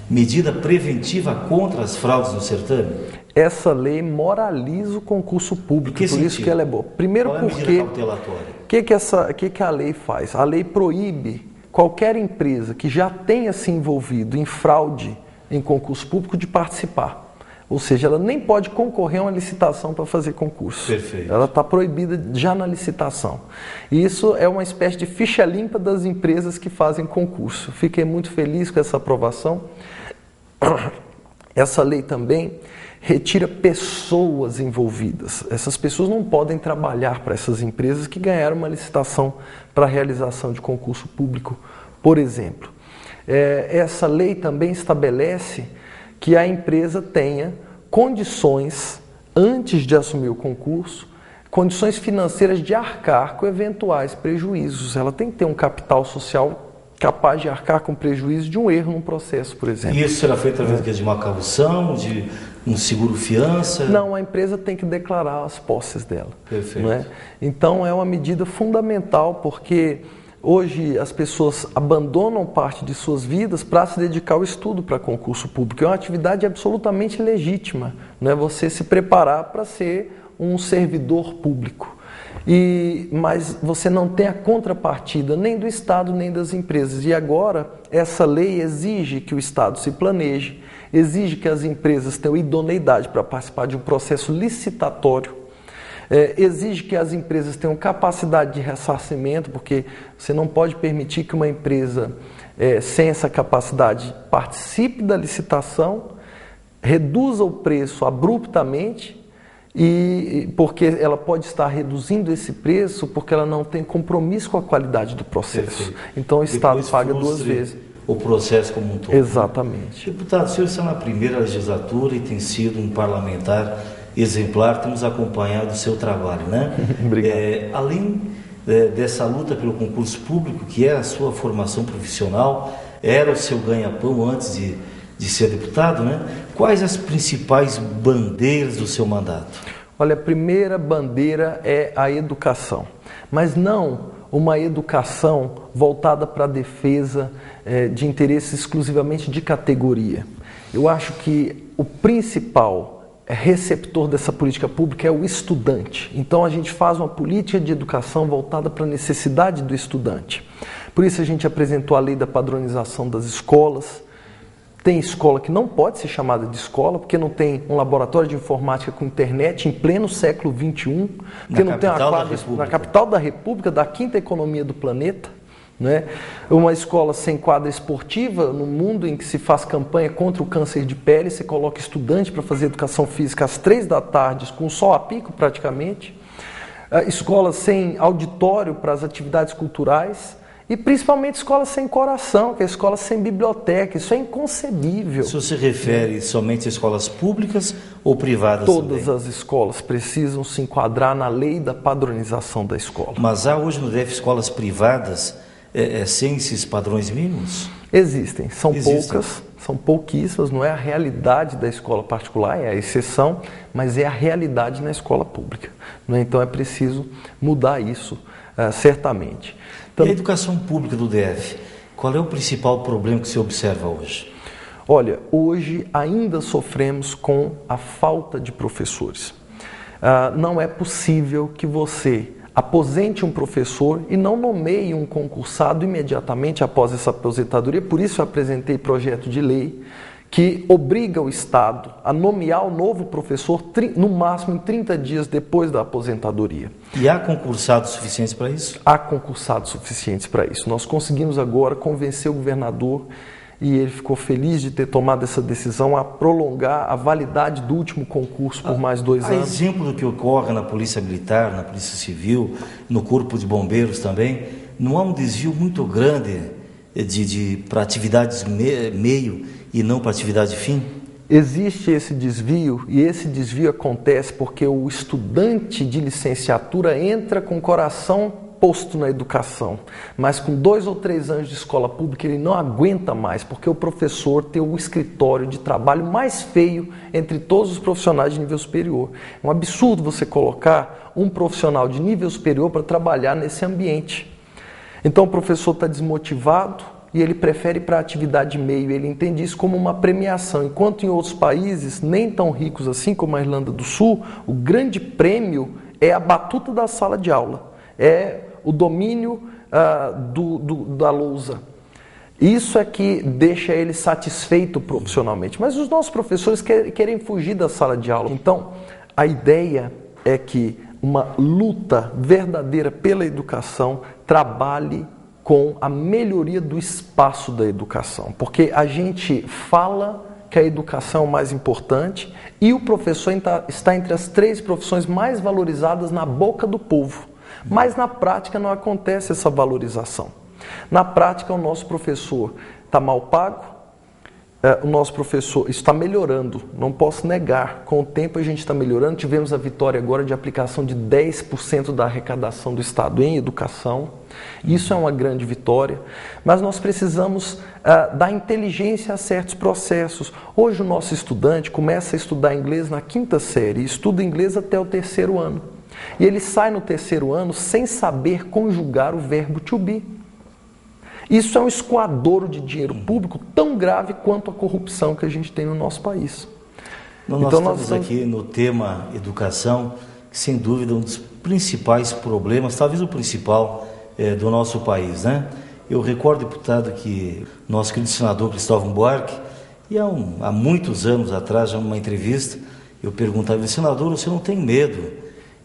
medida preventiva contra as fraudes no certame? Essa lei moraliza o concurso público, por isso que ela é boa. Primeiro porque o que a lei faz? A lei proíbe qualquer empresa que já tenha se envolvido em fraude em concurso público de participar. Ou seja, ela nem pode concorrer a uma licitação para fazer concurso. Perfeito. Ela está proibida já na licitação. E isso é uma espécie de ficha limpa das empresas que fazem concurso. Fiquei muito feliz com essa aprovação. Essa lei também retira pessoas envolvidas. Essas pessoas não podem trabalhar para essas empresas que ganharam uma licitação para a realização de concurso público, por exemplo. Essa lei também estabelece que a empresa tenha condições, antes de assumir o concurso, condições financeiras de arcar com eventuais prejuízos. Ela tem que ter um capital social capaz de arcar com prejuízo de um erro num processo, por exemplo. E isso será feito através de uma caução, de um seguro-fiança? Não, a empresa tem que declarar as posses dela. Perfeito. Não é? Então é uma medida fundamental, porque hoje as pessoas abandonam parte de suas vidas para se dedicar ao estudo para concurso público. É uma atividade absolutamente legítima, não é? Você se preparar para ser um servidor público. Mas você não tem a contrapartida nem do Estado nem das empresas. E agora essa lei exige que o Estado se planeje, exige que as empresas tenham idoneidade para participar de um processo licitatório, exige que as empresas tenham capacidade de ressarcimento, porque você não pode permitir que uma empresa sem essa capacidade participe da licitação, reduza o preço abruptamente, porque ela pode estar reduzindo esse preço porque ela não tem compromisso com a qualidade do processo. Perfeito. Então o Estado paga duas vezes. O processo como um todo. Exatamente. Deputado, o senhor está na primeira legislatura e tem sido um parlamentar exemplar, temos acompanhado o seu trabalho, né? Obrigado. Além dessa luta pelo concurso público, que é a sua formação profissional, era o seu ganha-pão antes de ser deputado, né? Quais as principais bandeiras do seu mandato? Olha, a primeira bandeira é a educação, mas não uma educação voltada para a defesa de interesses exclusivamente de categoria. Eu acho que o principal receptor dessa política pública é o estudante. Então a gente faz uma política de educação voltada para a necessidade do estudante. Por isso a gente apresentou a lei da padronização das escolas. Tem escola que não pode ser chamada de escola, porque não tem um laboratório de informática com internet em pleno século XXI, porque não tem uma quadra na capital da República, da quinta economia do planeta, né? Uma escola sem quadra esportiva, no mundo em que se faz campanha contra o câncer de pele, você coloca estudante para fazer educação física às 3 da tarde, com sol a pico praticamente. Escolas sem auditório para as atividades culturais. E principalmente escolas sem coração, que é escola sem biblioteca. Isso é inconcebível. Isso se refere somente a escolas públicas ou privadas Todas também? As escolas precisam se enquadrar na lei da padronização da escola. Mas há hoje no DF escolas privadas sem esses padrões mínimos? Existem, poucas, são pouquíssimas, não é a realidade da escola particular, é a exceção, mas é a realidade na escola pública. Né? Então é preciso mudar isso, certamente. E a educação pública do DF, qual é o principal problema que você observa hoje? Olha, hoje ainda sofremos com a falta de professores. Não é possível que você aposente um professor e não nomeie um concursado imediatamente após essa aposentadoria. Por isso eu apresentei projeto de lei que obriga o Estado a nomear o novo professor no máximo em 30 dias depois da aposentadoria. E há concursados suficientes para isso? Há concursados suficientes para isso. Nós conseguimos agora convencer o governador, e ele ficou feliz de ter tomado essa decisão, a prolongar a validade do último concurso por mais 2 anos. Há exemplo do que ocorre na Polícia Militar, na Polícia Civil, no Corpo de Bombeiros também. Não há um desvio muito grande para atividades meio e não para atividade fim? Existe esse desvio, e esse desvio acontece porque o estudante de licenciatura entra com o coração posto na educação, mas com 2 ou 3 anos de escola pública ele não aguenta mais, porque o professor tem o escritório de trabalho mais feio entre todos os profissionais de nível superior. É um absurdo você colocar um profissional de nível superior para trabalhar nesse ambiente. Então o professor está desmotivado e ele prefere ir para a atividade meio, ele entende isso como uma premiação, enquanto em outros países, nem tão ricos assim como a Irlanda do Sul, o grande prêmio é a batuta da sala de aula, é o domínio da lousa. Isso é que deixa ele satisfeito profissionalmente. Mas os nossos professores querem fugir da sala de aula. Então, a ideia é que uma luta verdadeira pela educação trabalhe com a melhoria do espaço da educação. Porque a gente fala que a educação é o mais importante e o professor está entre as 3 profissões mais valorizadas na boca do povo. Mas na prática não acontece essa valorização. Na prática o nosso professor está mal pago, o nosso professor, isso está melhorando, não posso negar, com o tempo a gente está melhorando, tivemos a vitória agora de aplicação de 10% da arrecadação do Estado em educação, isso é uma grande vitória, mas nós precisamos dar inteligência a certos processos. Hoje o nosso estudante começa a estudar inglês na 5ª série, estuda inglês até o 3º ano, e ele sai no 3º ano sem saber conjugar o verbo to be. Isso é um escoadouro de dinheiro público tão grave quanto a corrupção que a gente tem no nosso país. Nós estamos aqui no tema educação, que sem dúvida é um dos principais problemas, talvez o principal do nosso país, né? Eu recordo, deputado, que nosso querido senador Cristóvão Buarque, e há muitos anos atrás, já numa entrevista, eu perguntava, senador, você não tem medo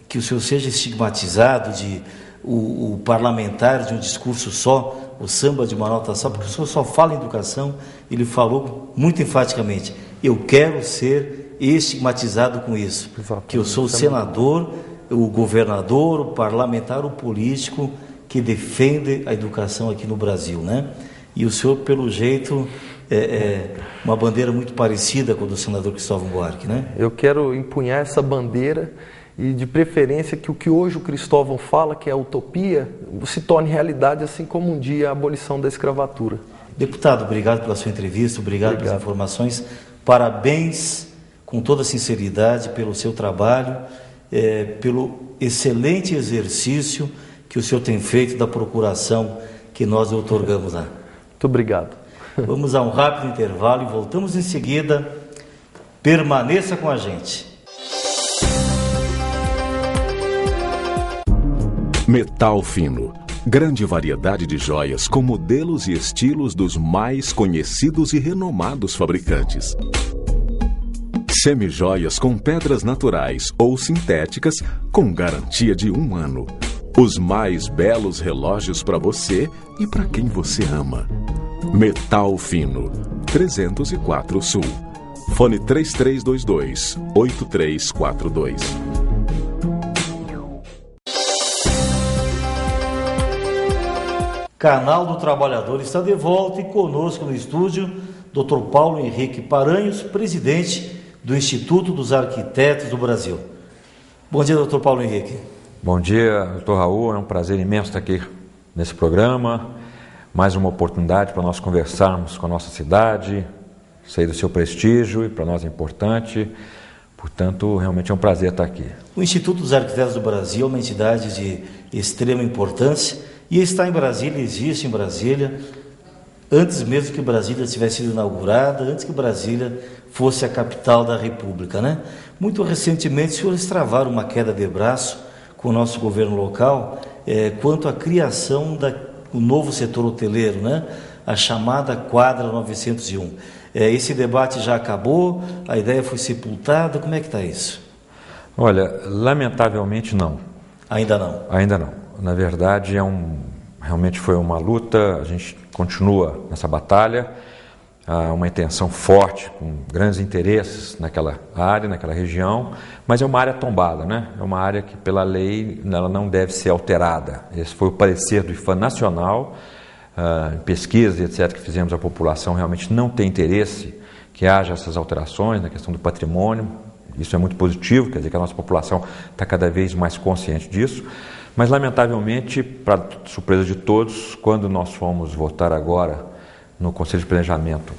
que o senhor seja estigmatizado de o parlamentar de um discurso só, o samba de uma nota só, porque o senhor só fala em educação? Ele falou muito enfaticamente, eu quero ser estigmatizado com isso, exatamente, que eu sou o senador, o governador, o parlamentar, o político que defende a educação aqui no Brasil, né? E o senhor, pelo jeito, uma bandeira muito parecida com a do senador Cristóvão Buarque, né? Eu quero empunhar essa bandeira e, de preferência, que o que hoje o Cristóvão fala, que é a utopia, se torne realidade, assim como um dia a abolição da escravatura. Deputado, obrigado pela sua entrevista, obrigado pelas informações, parabéns com toda sinceridade pelo seu trabalho, pelo excelente exercício que o senhor tem feito da procuração que nós outorgamos lá. Muito obrigado. Vamos a um rápido intervalo e voltamos em seguida. Permaneça com a gente. Metal Fino. Grande variedade de joias com modelos e estilos dos mais conhecidos e renomados fabricantes. Semijoias com pedras naturais ou sintéticas com garantia de 1 ano. Os mais belos relógios para você e para quem você ama. Metal Fino. 304 Sul. Fone 3322-8342. Canal do Trabalhador está de volta e conosco no estúdio Dr. Paulo Henrique Paranhos, presidente do Instituto dos Arquitetos do Brasil. Bom dia, Dr. Paulo Henrique. Bom dia, Dr. Raul. É um prazer imenso estar aqui nesse programa. Mais uma oportunidade para nós conversarmos com a nossa cidade, sei do seu prestígio e para nós é importante. Portanto, realmente é um prazer estar aqui. O Instituto dos Arquitetos do Brasil é uma entidade de extrema importância e está em Brasília, existe em Brasília, antes mesmo que Brasília tivesse sido inaugurada, antes que Brasília fosse a capital da República, né? Muito recentemente, os senhores travaram uma queda de braço com o nosso governo local quanto à criação do novo setor hoteleiro, né? A chamada Quadra 901. Esse debate já acabou? A ideia foi sepultada? Como é que está isso? Olha, lamentavelmente não. Ainda não? Ainda não. Na verdade, realmente foi uma luta, a gente continua nessa batalha, há uma intenção forte, com grandes interesses naquela área, naquela região, mas é uma área tombada, né? É uma área que, pela lei, ela não deve ser alterada. Esse foi o parecer do IFAM Nacional, em pesquisas, etc., que fizemos, a população realmente não tem interesse que haja essas alterações na questão do patrimônio. Isso é muito positivo, quer dizer que a nossa população está cada vez mais consciente disso. Mas, lamentavelmente, para surpresa de todos, quando nós fomos votar agora no Conselho de Planejamento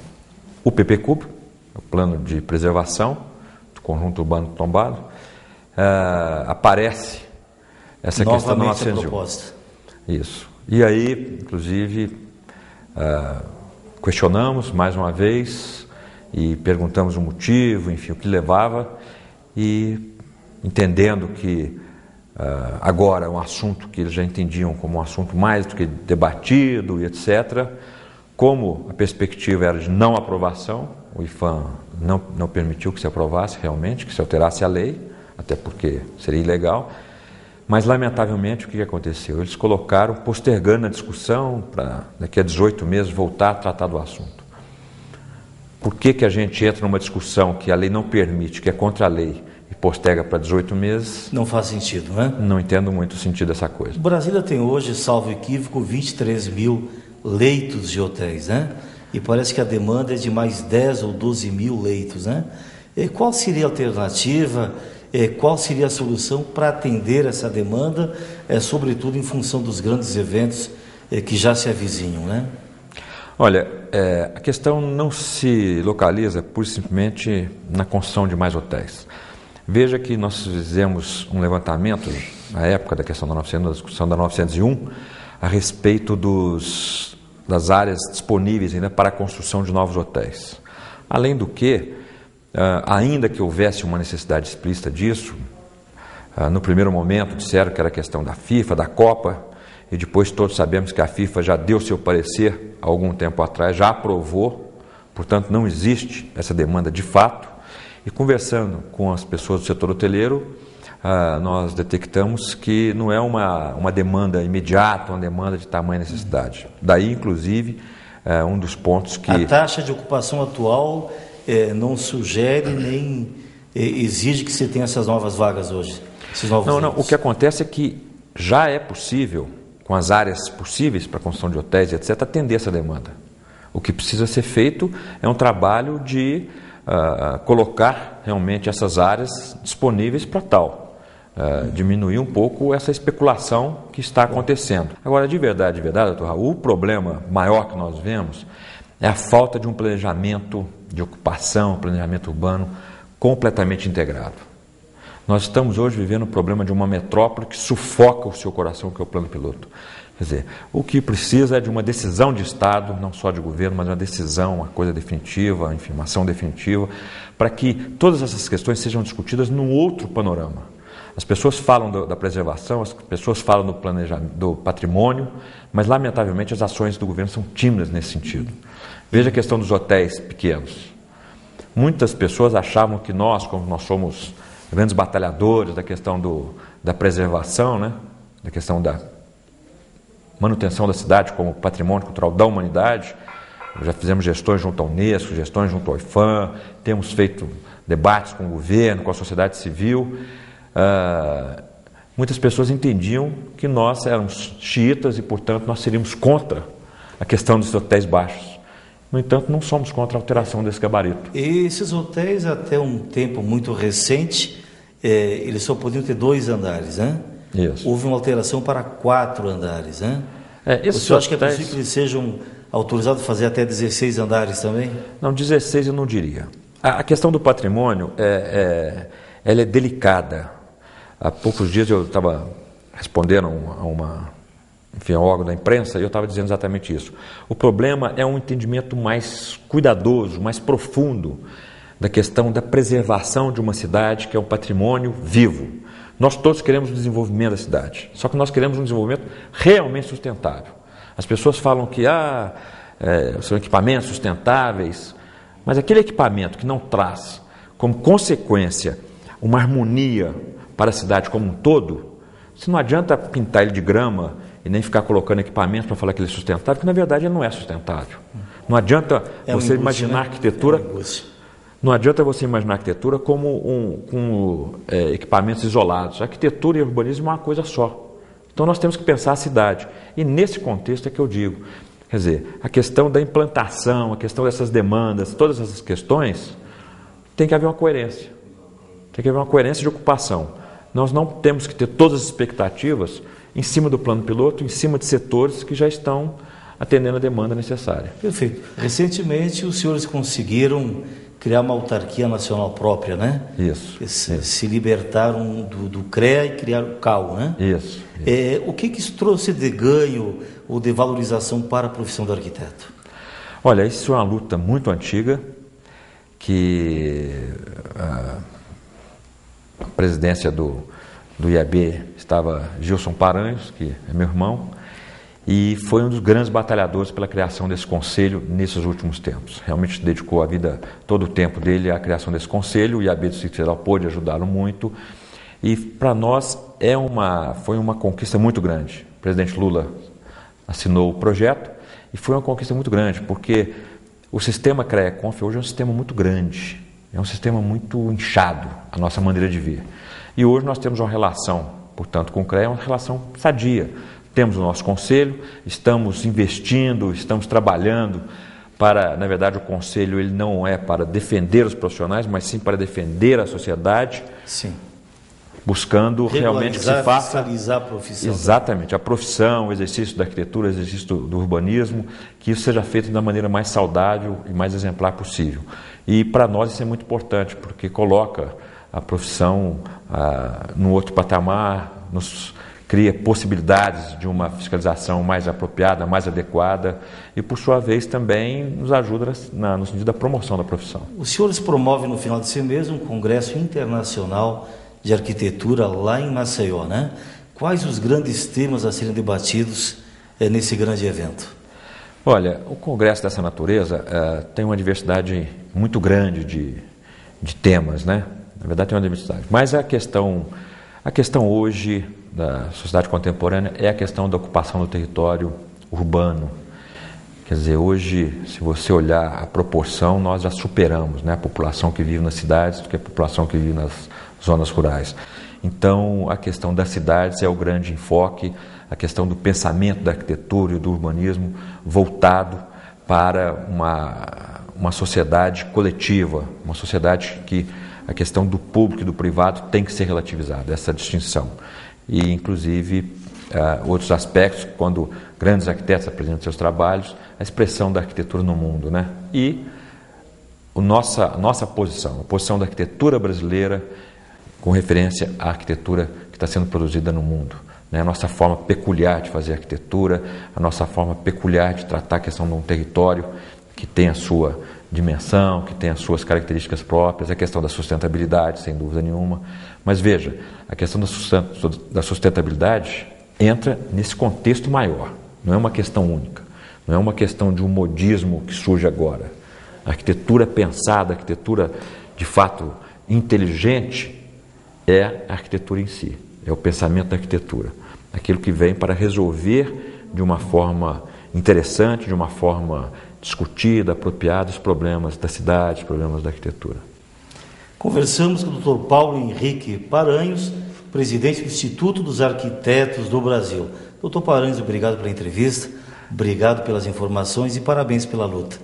o PPCUB, o Plano de Preservação do Conjunto Urbano Tombado, aparece essa questão da 901. Isso. E aí, inclusive, questionamos mais uma vez e perguntamos o motivo, enfim, o que levava, e entendendo que agora é um assunto que eles já entendiam como um assunto mais do que debatido e etc., como a perspectiva era de não aprovação, o IFAM não permitiu que se aprovasse realmente, que se alterasse a lei, até porque seria ilegal, mas lamentavelmente o que aconteceu? Eles colocaram, postergando a discussão para daqui a 18 meses voltar a tratar do assunto. Por que a gente entra numa discussão que a lei não permite, que é contra a lei, e posterga para 18 meses? Não faz sentido, né? Não entendo muito o sentido dessa coisa. Brasília tem hoje, salvo equívoco, 23 mil leitos de hotéis, né? e parece que a demanda é de mais 10 ou 12 mil leitos, né? E qual seria a alternativa, qual seria a solução para atender essa demanda, sobretudo em função dos grandes eventos que já se avizinham, né? Olha, a questão não se localiza pura e simplesmente na construção de mais hotéis. Veja que nós fizemos um levantamento, na época da questão da discussão da 901, a respeito das áreas disponíveis ainda para a construção de novos hotéis. Além do que, ainda que houvesse uma necessidade explícita disso, no primeiro momento disseram que era questão da FIFA, da Copa, e depois todos sabemos que a FIFA já deu seu parecer há algum tempo atrás, já aprovou, portanto não existe essa demanda de fato. E conversando com as pessoas do setor hoteleiro, nós detectamos que não é uma demanda imediata, uma demanda de tamanha necessidade. Daí, inclusive, um dos pontos que... A taxa de ocupação atual não sugere nem exige que você tenha essas novas vagas hoje? Não, o que acontece é que já é possível, com as áreas possíveis para a construção de hotéis, etc., atender essa demanda. O que precisa ser feito é um trabalho de colocar realmente essas áreas disponíveis para tal, diminuir um pouco essa especulação que está acontecendo. Agora, de verdade, doutor Raul, o problema maior que nós vemos é a falta de um planejamento de ocupação, planejamento urbano completamente integrado. Nós estamos hoje vivendo o problema de uma metrópole que sufoca o seu coração, que é o plano piloto. Quer dizer, o que precisa é de uma decisão de Estado, não só de governo, mas uma decisão, uma coisa definitiva, enfim, uma ação definitiva, para que todas essas questões sejam discutidas num outro panorama. As pessoas falam da preservação, as pessoas falam do planejamento, do patrimônio, mas lamentavelmente as ações do governo são tímidas nesse sentido. Veja a questão dos hotéis pequenos. Muitas pessoas achavam que nós, como nós somos grandes batalhadores da questão da preservação, né, da questão da manutenção da cidade como patrimônio cultural da humanidade, já fizemos gestões junto à Unesco, gestões junto ao IFAM, temos feito debates com o governo, com a sociedade civil. Muitas pessoas entendiam que nós éramos xiitas e, portanto, nós seríamos contra a questão dos hotéis baixos. No entanto, não somos contra a alteração desse gabarito. E esses hotéis, até um tempo muito recente, eles só podiam ter 2 andares, né? Isso. Houve uma alteração para 4 andares, né? O senhor acha que é possível que eles sejam autorizados a fazer até 16 andares também? Não, 16 eu não diria. A questão do patrimônio, ela é delicada. Há poucos dias eu estava respondendo a um órgão da imprensa e eu estava dizendo exatamente isso. O problema é um entendimento mais cuidadoso, mais profundo da questão da preservação de uma cidade que é um patrimônio vivo. Nós todos queremos o desenvolvimento da cidade, só que nós queremos um desenvolvimento realmente sustentável. As pessoas falam que são equipamentos sustentáveis, mas aquele equipamento que não traz como consequência uma harmonia para a cidade como um todo, se não adianta pintar ele de grama e nem ficar colocando equipamentos para falar que ele é sustentável, porque na verdade ele não é sustentável. Não adianta você imaginar a arquitetura... Não adianta você imaginar a arquitetura como com equipamentos isolados. A arquitetura e o urbanismo é uma coisa só. Então nós temos que pensar a cidade. E nesse contexto é que eu digo, quer dizer, a questão da implantação, a questão dessas demandas, todas essas questões, tem que haver uma coerência. Tem que haver uma coerência de ocupação. Nós não temos que ter todas as expectativas em cima do plano piloto, em cima de setores que já estão atendendo a demanda necessária. Perfeito. Recentemente os senhores conseguiram criar uma autarquia nacional própria, né? Isso. Se libertaram do CREA e criaram o CAU, né? Isso. O que isso trouxe de ganho ou de valorização para a profissão do arquiteto? Olha, isso é uma luta muito antiga, que a presidência do IAB estava Gilson Paranhos, que é meu irmão, e foi um dos grandes batalhadores pela criação desse conselho nesses últimos tempos. Realmente dedicou a vida, todo o tempo dele à criação desse conselho. O IAB do Distrito Federal pôde ajudá-lo muito. E para nós foi uma conquista muito grande. O presidente Lula assinou o projeto e foi uma conquista muito grande, porque o sistema CREA-CONF hoje é um sistema muito grande, é um sistema muito inchado, a nossa maneira de ver. E hoje nós temos uma relação, portanto, com o CREA, uma relação sadia. Temos o nosso conselho, estamos investindo, estamos trabalhando na verdade, o Conselho ele não é para defender os profissionais, mas sim para defender a sociedade. Sim. Buscando realmente que se faça fiscalizar a profissão. Exatamente, a profissão, o exercício da arquitetura, o exercício do urbanismo, que isso seja feito da maneira mais saudável e mais exemplar possível. E para nós isso é muito importante, porque coloca a profissão no outro patamar, nos cria possibilidades de uma fiscalização mais apropriada, mais adequada e, por sua vez, também nos ajuda no sentido da promoção da profissão. Os senhores promovem no final desse mês um congresso internacional de arquitetura lá em Maceió, né? Quais os grandes temas a serem debatidos nesse grande evento? Olha, o congresso dessa natureza tem uma diversidade muito grande de temas, né? Na verdade tem uma diversidade, mas a questão hoje da sociedade contemporânea é a questão da ocupação do território urbano. Quer dizer, hoje, se você olhar a proporção, nós já superamos, né, a população que vive nas cidades do que a população que vive nas zonas rurais. Então, a questão das cidades é o grande enfoque, a questão do pensamento da arquitetura e do urbanismo voltado para uma sociedade coletiva, uma sociedade que a questão do público e do privado tem que ser relativizada, essa distinção. E, inclusive, outros aspectos, quando grandes arquitetos apresentam seus trabalhos, a expressão da arquitetura no mundo, né? E a nossa posição, a posição da arquitetura brasileira com referência à arquitetura que está sendo produzida no mundo, né? A nossa forma peculiar de fazer arquitetura, a nossa forma peculiar de tratar a questão de um território que tem a sua dimensão, que tem as suas características próprias, a questão da sustentabilidade, sem dúvida nenhuma. Mas veja, a questão da sustentabilidade entra nesse contexto maior, não é uma questão única, não é uma questão de um modismo que surge agora. A arquitetura pensada, a arquitetura de fato inteligente é a arquitetura em si, é o pensamento da arquitetura, aquilo que vem para resolver de uma forma interessante, de uma forma discutida, apropriada, os problemas da cidade, os problemas da arquitetura. Conversamos com o Dr. Paulo Henrique Paranhos, presidente do Instituto dos Arquitetos do Brasil. Dr. Paranhos, obrigado pela entrevista, obrigado pelas informações e parabéns pela luta.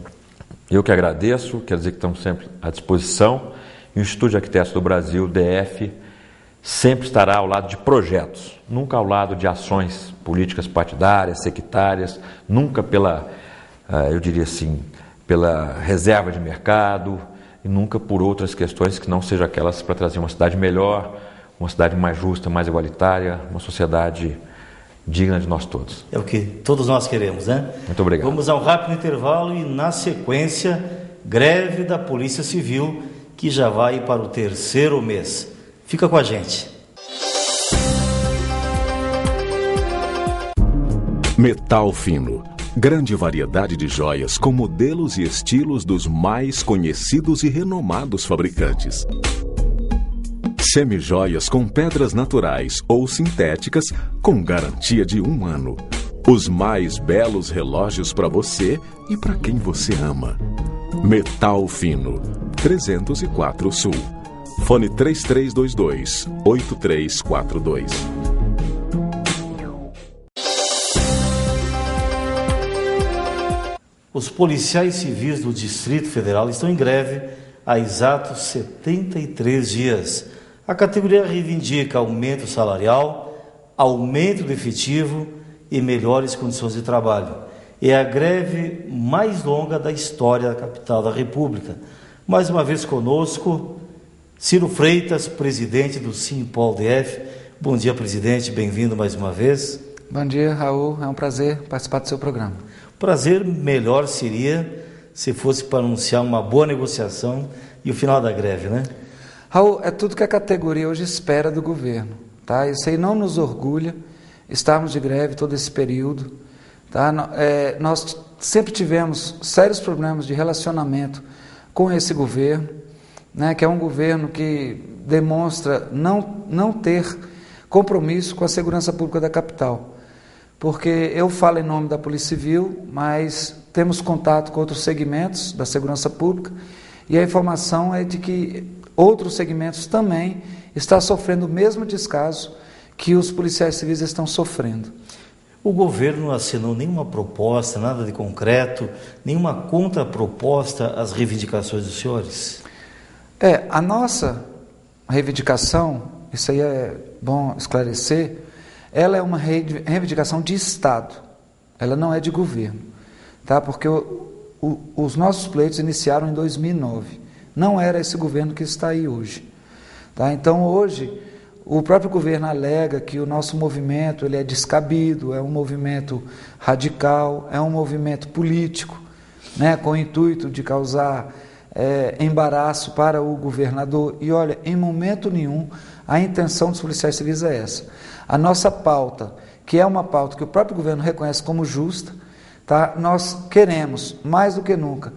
Eu que agradeço, quero dizer que estamos sempre à disposição. E o Instituto de Arquitetos do Brasil, DF, sempre estará ao lado de projetos, nunca ao lado de ações políticas partidárias, sectárias, nunca eu diria assim, pela reserva de mercado e nunca por outras questões que não sejam aquelas para trazer uma cidade melhor, uma cidade mais justa, mais igualitária, uma sociedade digna de nós todos. É o que todos nós queremos, né? Muito obrigado. Vamos a um rápido intervalo e, na sequência, greve da Polícia Civil, que já vai para o 3º mês. Fica com a gente. Metal fino. Grande variedade de joias com modelos e estilos dos mais conhecidos e renomados fabricantes. Semijoias com pedras naturais ou sintéticas com garantia de 1 ano. Os mais belos relógios para você e para quem você ama. Metal fino. 304 Sul. Fone 3322-8342. Os policiais civis do Distrito Federal estão em greve há exatos 73 dias. A categoria reivindica aumento salarial, aumento do efetivo e melhores condições de trabalho. É a greve mais longa da história da capital da República. Mais uma vez conosco, Ciro Freitas, presidente do Simpol DF. Bom dia, presidente, bem-vindo mais uma vez. Bom dia, Raul, é um prazer participar do seu programa. Prazer melhor seria se fosse para anunciar uma boa negociação e o final da greve, né? Raul, é tudo que a categoria hoje espera do governo, tá? Isso aí não nos orgulha, estarmos de greve todo esse período, tá? Nós sempre tivemos sérios problemas de relacionamento com esse governo, né? Que é um governo que demonstra não ter compromisso com a segurança pública da capital. Porque eu falo em nome da Polícia Civil, mas temos contato com outros segmentos da segurança pública e a informação é de que outros segmentos também estão sofrendo o mesmo descaso que os policiais civis estão sofrendo. O governo não assinou nenhuma proposta, nada de concreto, nenhuma contraproposta às reivindicações dos senhores? A nossa reivindicação, isso aí é bom esclarecer, ela é uma reivindicação de Estado, ela não é de governo, tá? Porque os nossos pleitos iniciaram em 2009, não era esse governo que está aí hoje, tá? Então hoje o próprio governo alega que o nosso movimento ele é descabido, é um movimento radical, é um movimento político, né, com o intuito de causar embaraço para o governador. E olha, em momento nenhum a intenção dos policiais civis é essa. A nossa pauta, que é uma pauta que o próprio governo reconhece como justa, tá? Nós queremos, mais do que nunca,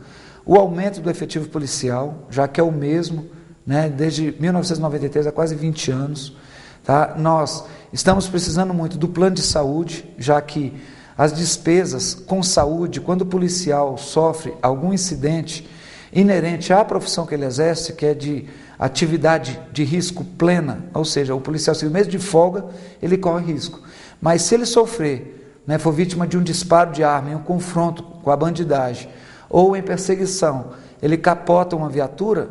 o aumento do efetivo policial, já que é o mesmo, né, desde 1993, há quase 20 anos. Tá? Nós estamos precisando muito do plano de saúde, já que as despesas com saúde, quando o policial sofre algum incidente inerente à profissão que ele exerce, que é de atividade de risco plena, ou seja, o policial civil, mesmo de folga, ele corre risco. Mas se ele sofrer, né, for vítima de um disparo de arma, em um confronto com a bandidagem, ou em perseguição, ele capota uma viatura,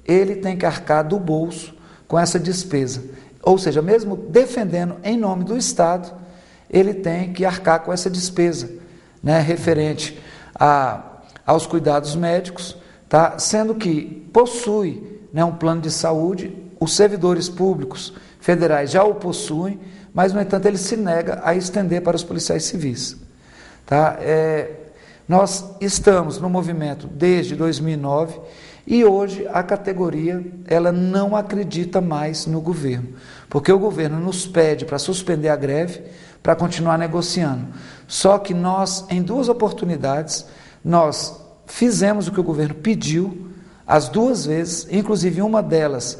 ele tem que arcar do bolso com essa despesa. Ou seja, mesmo defendendo em nome do Estado, ele tem que arcar com essa despesa, né, referente aos cuidados médicos, tá? Sendo que possui, né, um plano de saúde, os servidores públicos federais já o possuem, mas, no entanto, ele se nega a estender para os policiais civis. Tá? Nós estamos no movimento desde 2009 e hoje a categoria ela não acredita mais no governo, porque o governo nos pede para suspender a greve, para continuar negociando. Só que nós, em 2 oportunidades, nós fizemos o que o governo pediu, as 2 vezes, inclusive uma delas,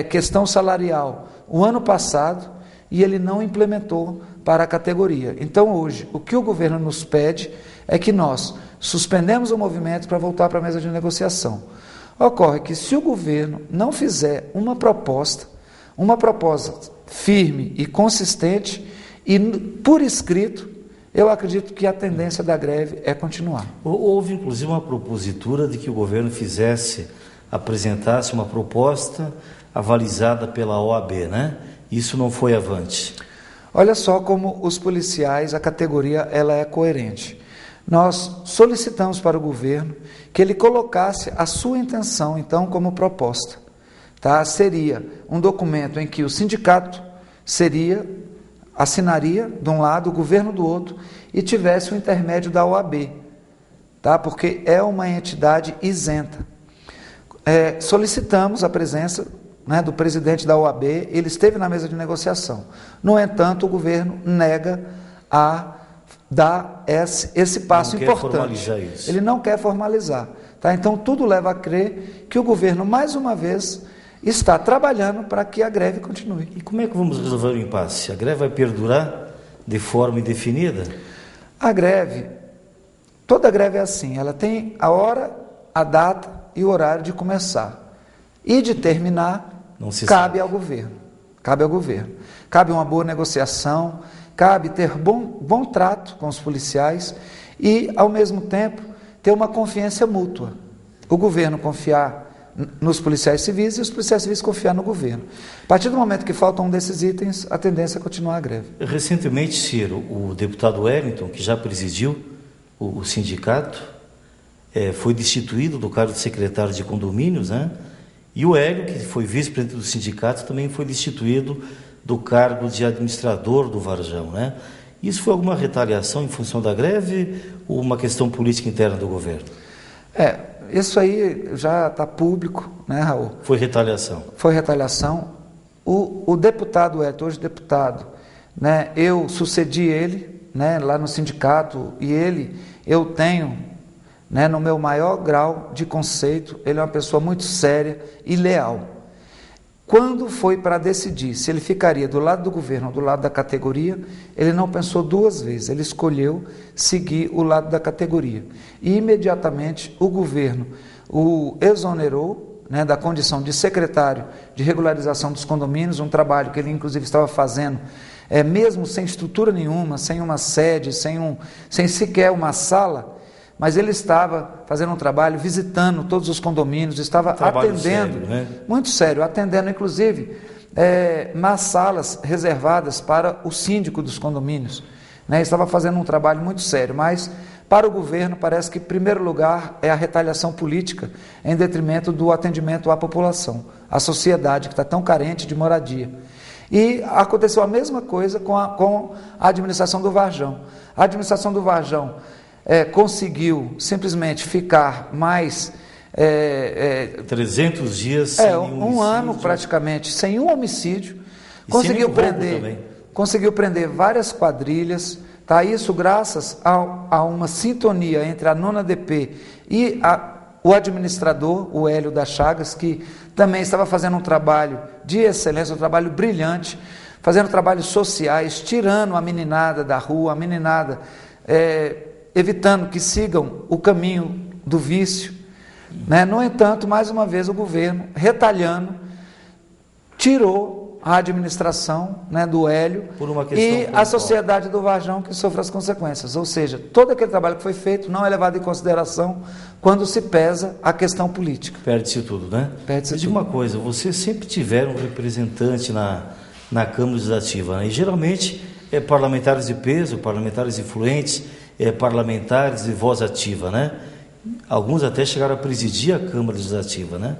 questão salarial, o ano passado, e ele não implementou para a categoria. Então hoje, o que o governo nos pede é que nós suspendemos o movimento para voltar para a mesa de negociação. Ocorre que se o governo não fizer uma proposta firme e consistente e por escrito, eu acredito que a tendência da greve é continuar. Houve inclusive uma propositura de que o governo apresentasse uma proposta avalizada pela OAB, né? Isso não foi avante. Olha só como os policiais, a categoria, ela é coerente. Nós solicitamos para o governo que ele colocasse a sua intenção, então, como proposta. Tá? Seria um documento em que o sindicato assinaria de um lado, o governo do outro, e tivesse o intermédio da OAB, tá? Porque é uma entidade isenta. Solicitamos a presença, né, do presidente da OAB, ele esteve na mesa de negociação. No entanto, o governo nega a dar esse passo importante. Ele não quer formalizar. Tá? Então, tudo leva a crer que o governo, mais uma vez, está trabalhando para que a greve continue. E como é que vamos resolver o impasse? A greve vai perdurar de forma indefinida? A greve, toda greve é assim, ela tem a hora, a data e o horário de começar. E de terminar, cabe ao governo. Cabe ao governo. Cabe uma boa negociação, cabe ter bom trato com os policiais e, ao mesmo tempo, ter uma confiança mútua. O governo confiar nos policiais civis e os policiais civis confiar no governo. A partir do momento que faltam um desses itens, a tendência é continuar a greve. Recentemente, Ciro, o deputado Wellington, que já presidiu o sindicato, foi destituído do cargo de secretário de condomínios, né? E o Hélio, que foi vice-presidente do sindicato, também foi destituído do cargo de administrador do Varjão, né? Isso foi alguma retaliação em função da greve ou uma questão política interna do governo? Isso aí já está público, né, Raul? Foi retaliação. Foi retaliação. O deputado Hélio, hoje deputado, né, eu sucedi ele, né, lá no sindicato, e eu tenho, né, no meu maior grau de conceito, ele é uma pessoa muito séria e leal. Quando foi para decidir se ele ficaria do lado do governo ou do lado da categoria, ele não pensou 2 vezes, ele escolheu seguir o lado da categoria. E imediatamente o governo o exonerou, né, da condição de secretário de regularização dos condomínios, um trabalho que ele inclusive estava fazendo, mesmo sem estrutura nenhuma, sem uma sede, sem sequer uma sala, mas ele estava fazendo um trabalho, visitando todos os condomínios, estava atendendo, sério, né? Muito sério, atendendo inclusive nas salas reservadas para o síndico dos condomínios, né? Estava fazendo um trabalho muito sério, mas para o governo parece que em primeiro lugar é a retaliação política em detrimento do atendimento à população, à sociedade que está tão carente de moradia. E aconteceu a mesma coisa com a administração do Varjão. A administração do Varjão conseguiu simplesmente ficar mais 300 dias sem um ano praticamente sem um homicídio, conseguiu prender várias quadrilhas, tá? Isso graças a uma sintonia entre a 9ª DP e o administrador, o Hélio das Chagas, que também estava fazendo um trabalho de excelência, um trabalho brilhante, fazendo trabalhos sociais, tirando a meninada da rua, a meninada evitando que sigam o caminho do vício, né? No entanto, mais uma vez o governo, retalhando, tirou a administração, né, do Hélio e a sociedade do Varjão que sofre as consequências. Ou seja, todo aquele trabalho que foi feito não é levado em consideração quando se pesa a questão política. Perde-se tudo, né? Perde-se tudo. Diga uma coisa, vocês sempre tiveram um representante na Câmara Legislativa, né? E geralmente parlamentares de peso, parlamentares influentes, parlamentares de voz ativa, né? Alguns até chegaram a presidir a Câmara Legislativa, né?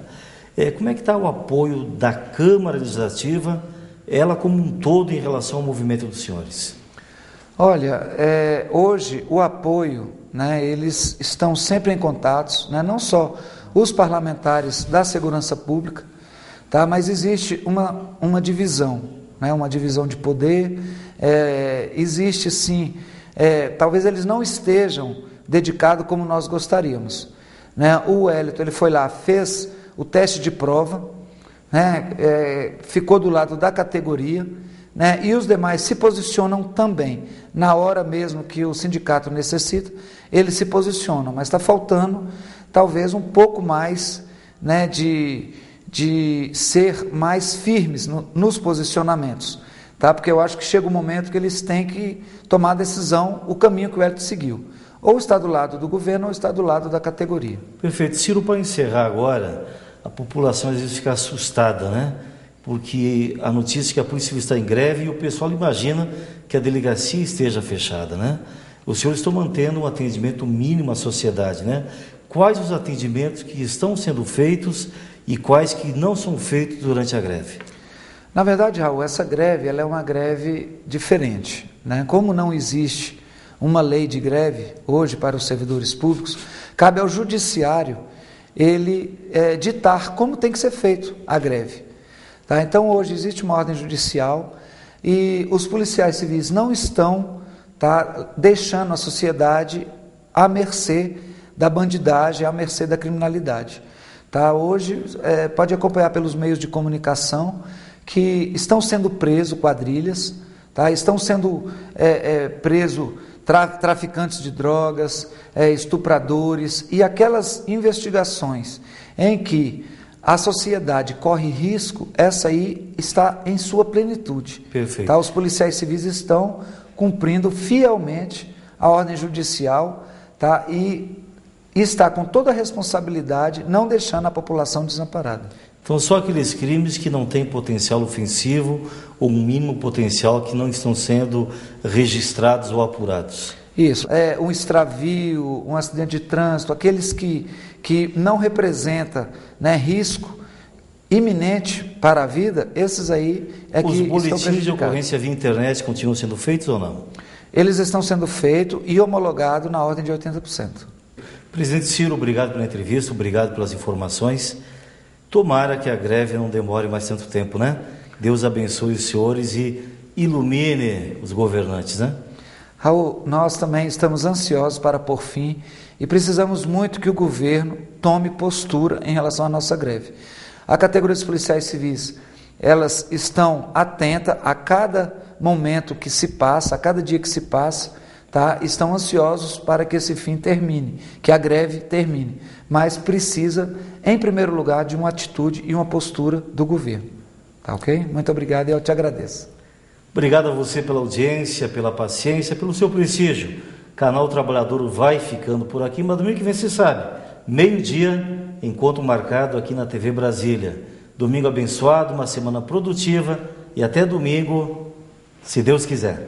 Como é que está o apoio da Câmara Legislativa, ela como um todo, em relação ao movimento dos senhores? Olha, hoje o apoio, né, eles estão sempre em contatos, né, não só os parlamentares da segurança pública, tá, mas existe uma divisão, né, uma divisão de poder, existe sim, talvez eles não estejam dedicados como nós gostaríamos, né? O Wellington, ele foi lá, fez o teste de prova, né, ficou do lado da categoria, né, e os demais se posicionam também. Na hora mesmo que o sindicato necessita, eles se posicionam, mas está faltando talvez um pouco mais, né, de ser mais firmes nos posicionamentos, tá? Porque eu acho que chega um momento que eles têm que tomar a decisão, o caminho que o Hélio seguiu. Ou está do lado do governo ou está do lado da categoria. Perfeito. Ciro, para encerrar agora, a população às vezes fica assustada, né? Porque a notícia é que a Polícia Civil está em greve e o pessoal imagina que a delegacia esteja fechada, né? Os senhores estão mantendo um atendimento mínimo à sociedade, né? Quais os atendimentos que estão sendo feitos e quais que não são feitos durante a greve? Na verdade, Raul, essa greve ela é uma greve diferente, né? Como não existe uma lei de greve hoje para os servidores públicos, cabe ao judiciário ele ditar como tem que ser feito a greve. Tá? Então hoje existe uma ordem judicial e os policiais civis não estão, tá, deixando a sociedade à mercê da bandidagem, à mercê da criminalidade. Tá? Hoje pode acompanhar pelos meios de comunicação que estão sendo presos quadrilhas, tá? Estão sendo presos traficantes de drogas, estupradores, e aquelas investigações em que a sociedade corre risco, essa aí está em sua plenitude. Perfeito. Tá? Os policiais civis estão cumprindo fielmente a ordem judicial, tá? E está com toda a responsabilidade, não deixando a população desamparada. Então, só aqueles crimes que não têm potencial ofensivo ou um mínimo potencial que não estão sendo registrados ou apurados. Isso, um extravio, um acidente de trânsito, aqueles que não representam, né, risco iminente para a vida, esses aí que estão prejudicados. Os boletins de ocorrência via internet continuam sendo feitos ou não? Eles estão sendo feitos e homologados na ordem de 80%. Presidente Ciro, obrigado pela entrevista, obrigado pelas informações. Tomara que a greve não demore mais tanto tempo, né? Deus abençoe os senhores e ilumine os governantes, né? Raul, nós também estamos ansiosos para pôr fim e precisamos muito que o governo tome postura em relação à nossa greve. A categoria dos policiais civis, elas estão atentas a cada momento que se passa, a cada dia que se passa, tá, estão ansiosos para que esse fim termine, que a greve termine, mas precisa, em primeiro lugar, de uma atitude e uma postura do governo. Tá ok? Muito obrigado e eu te agradeço. Obrigado a você pela audiência, pela paciência, pelo seu prestígio. Canal Trabalhador vai ficando por aqui, mas domingo que vem você sabe, meio-dia, encontro marcado aqui na TV Brasília. Domingo abençoado, uma semana produtiva e até domingo, se Deus quiser.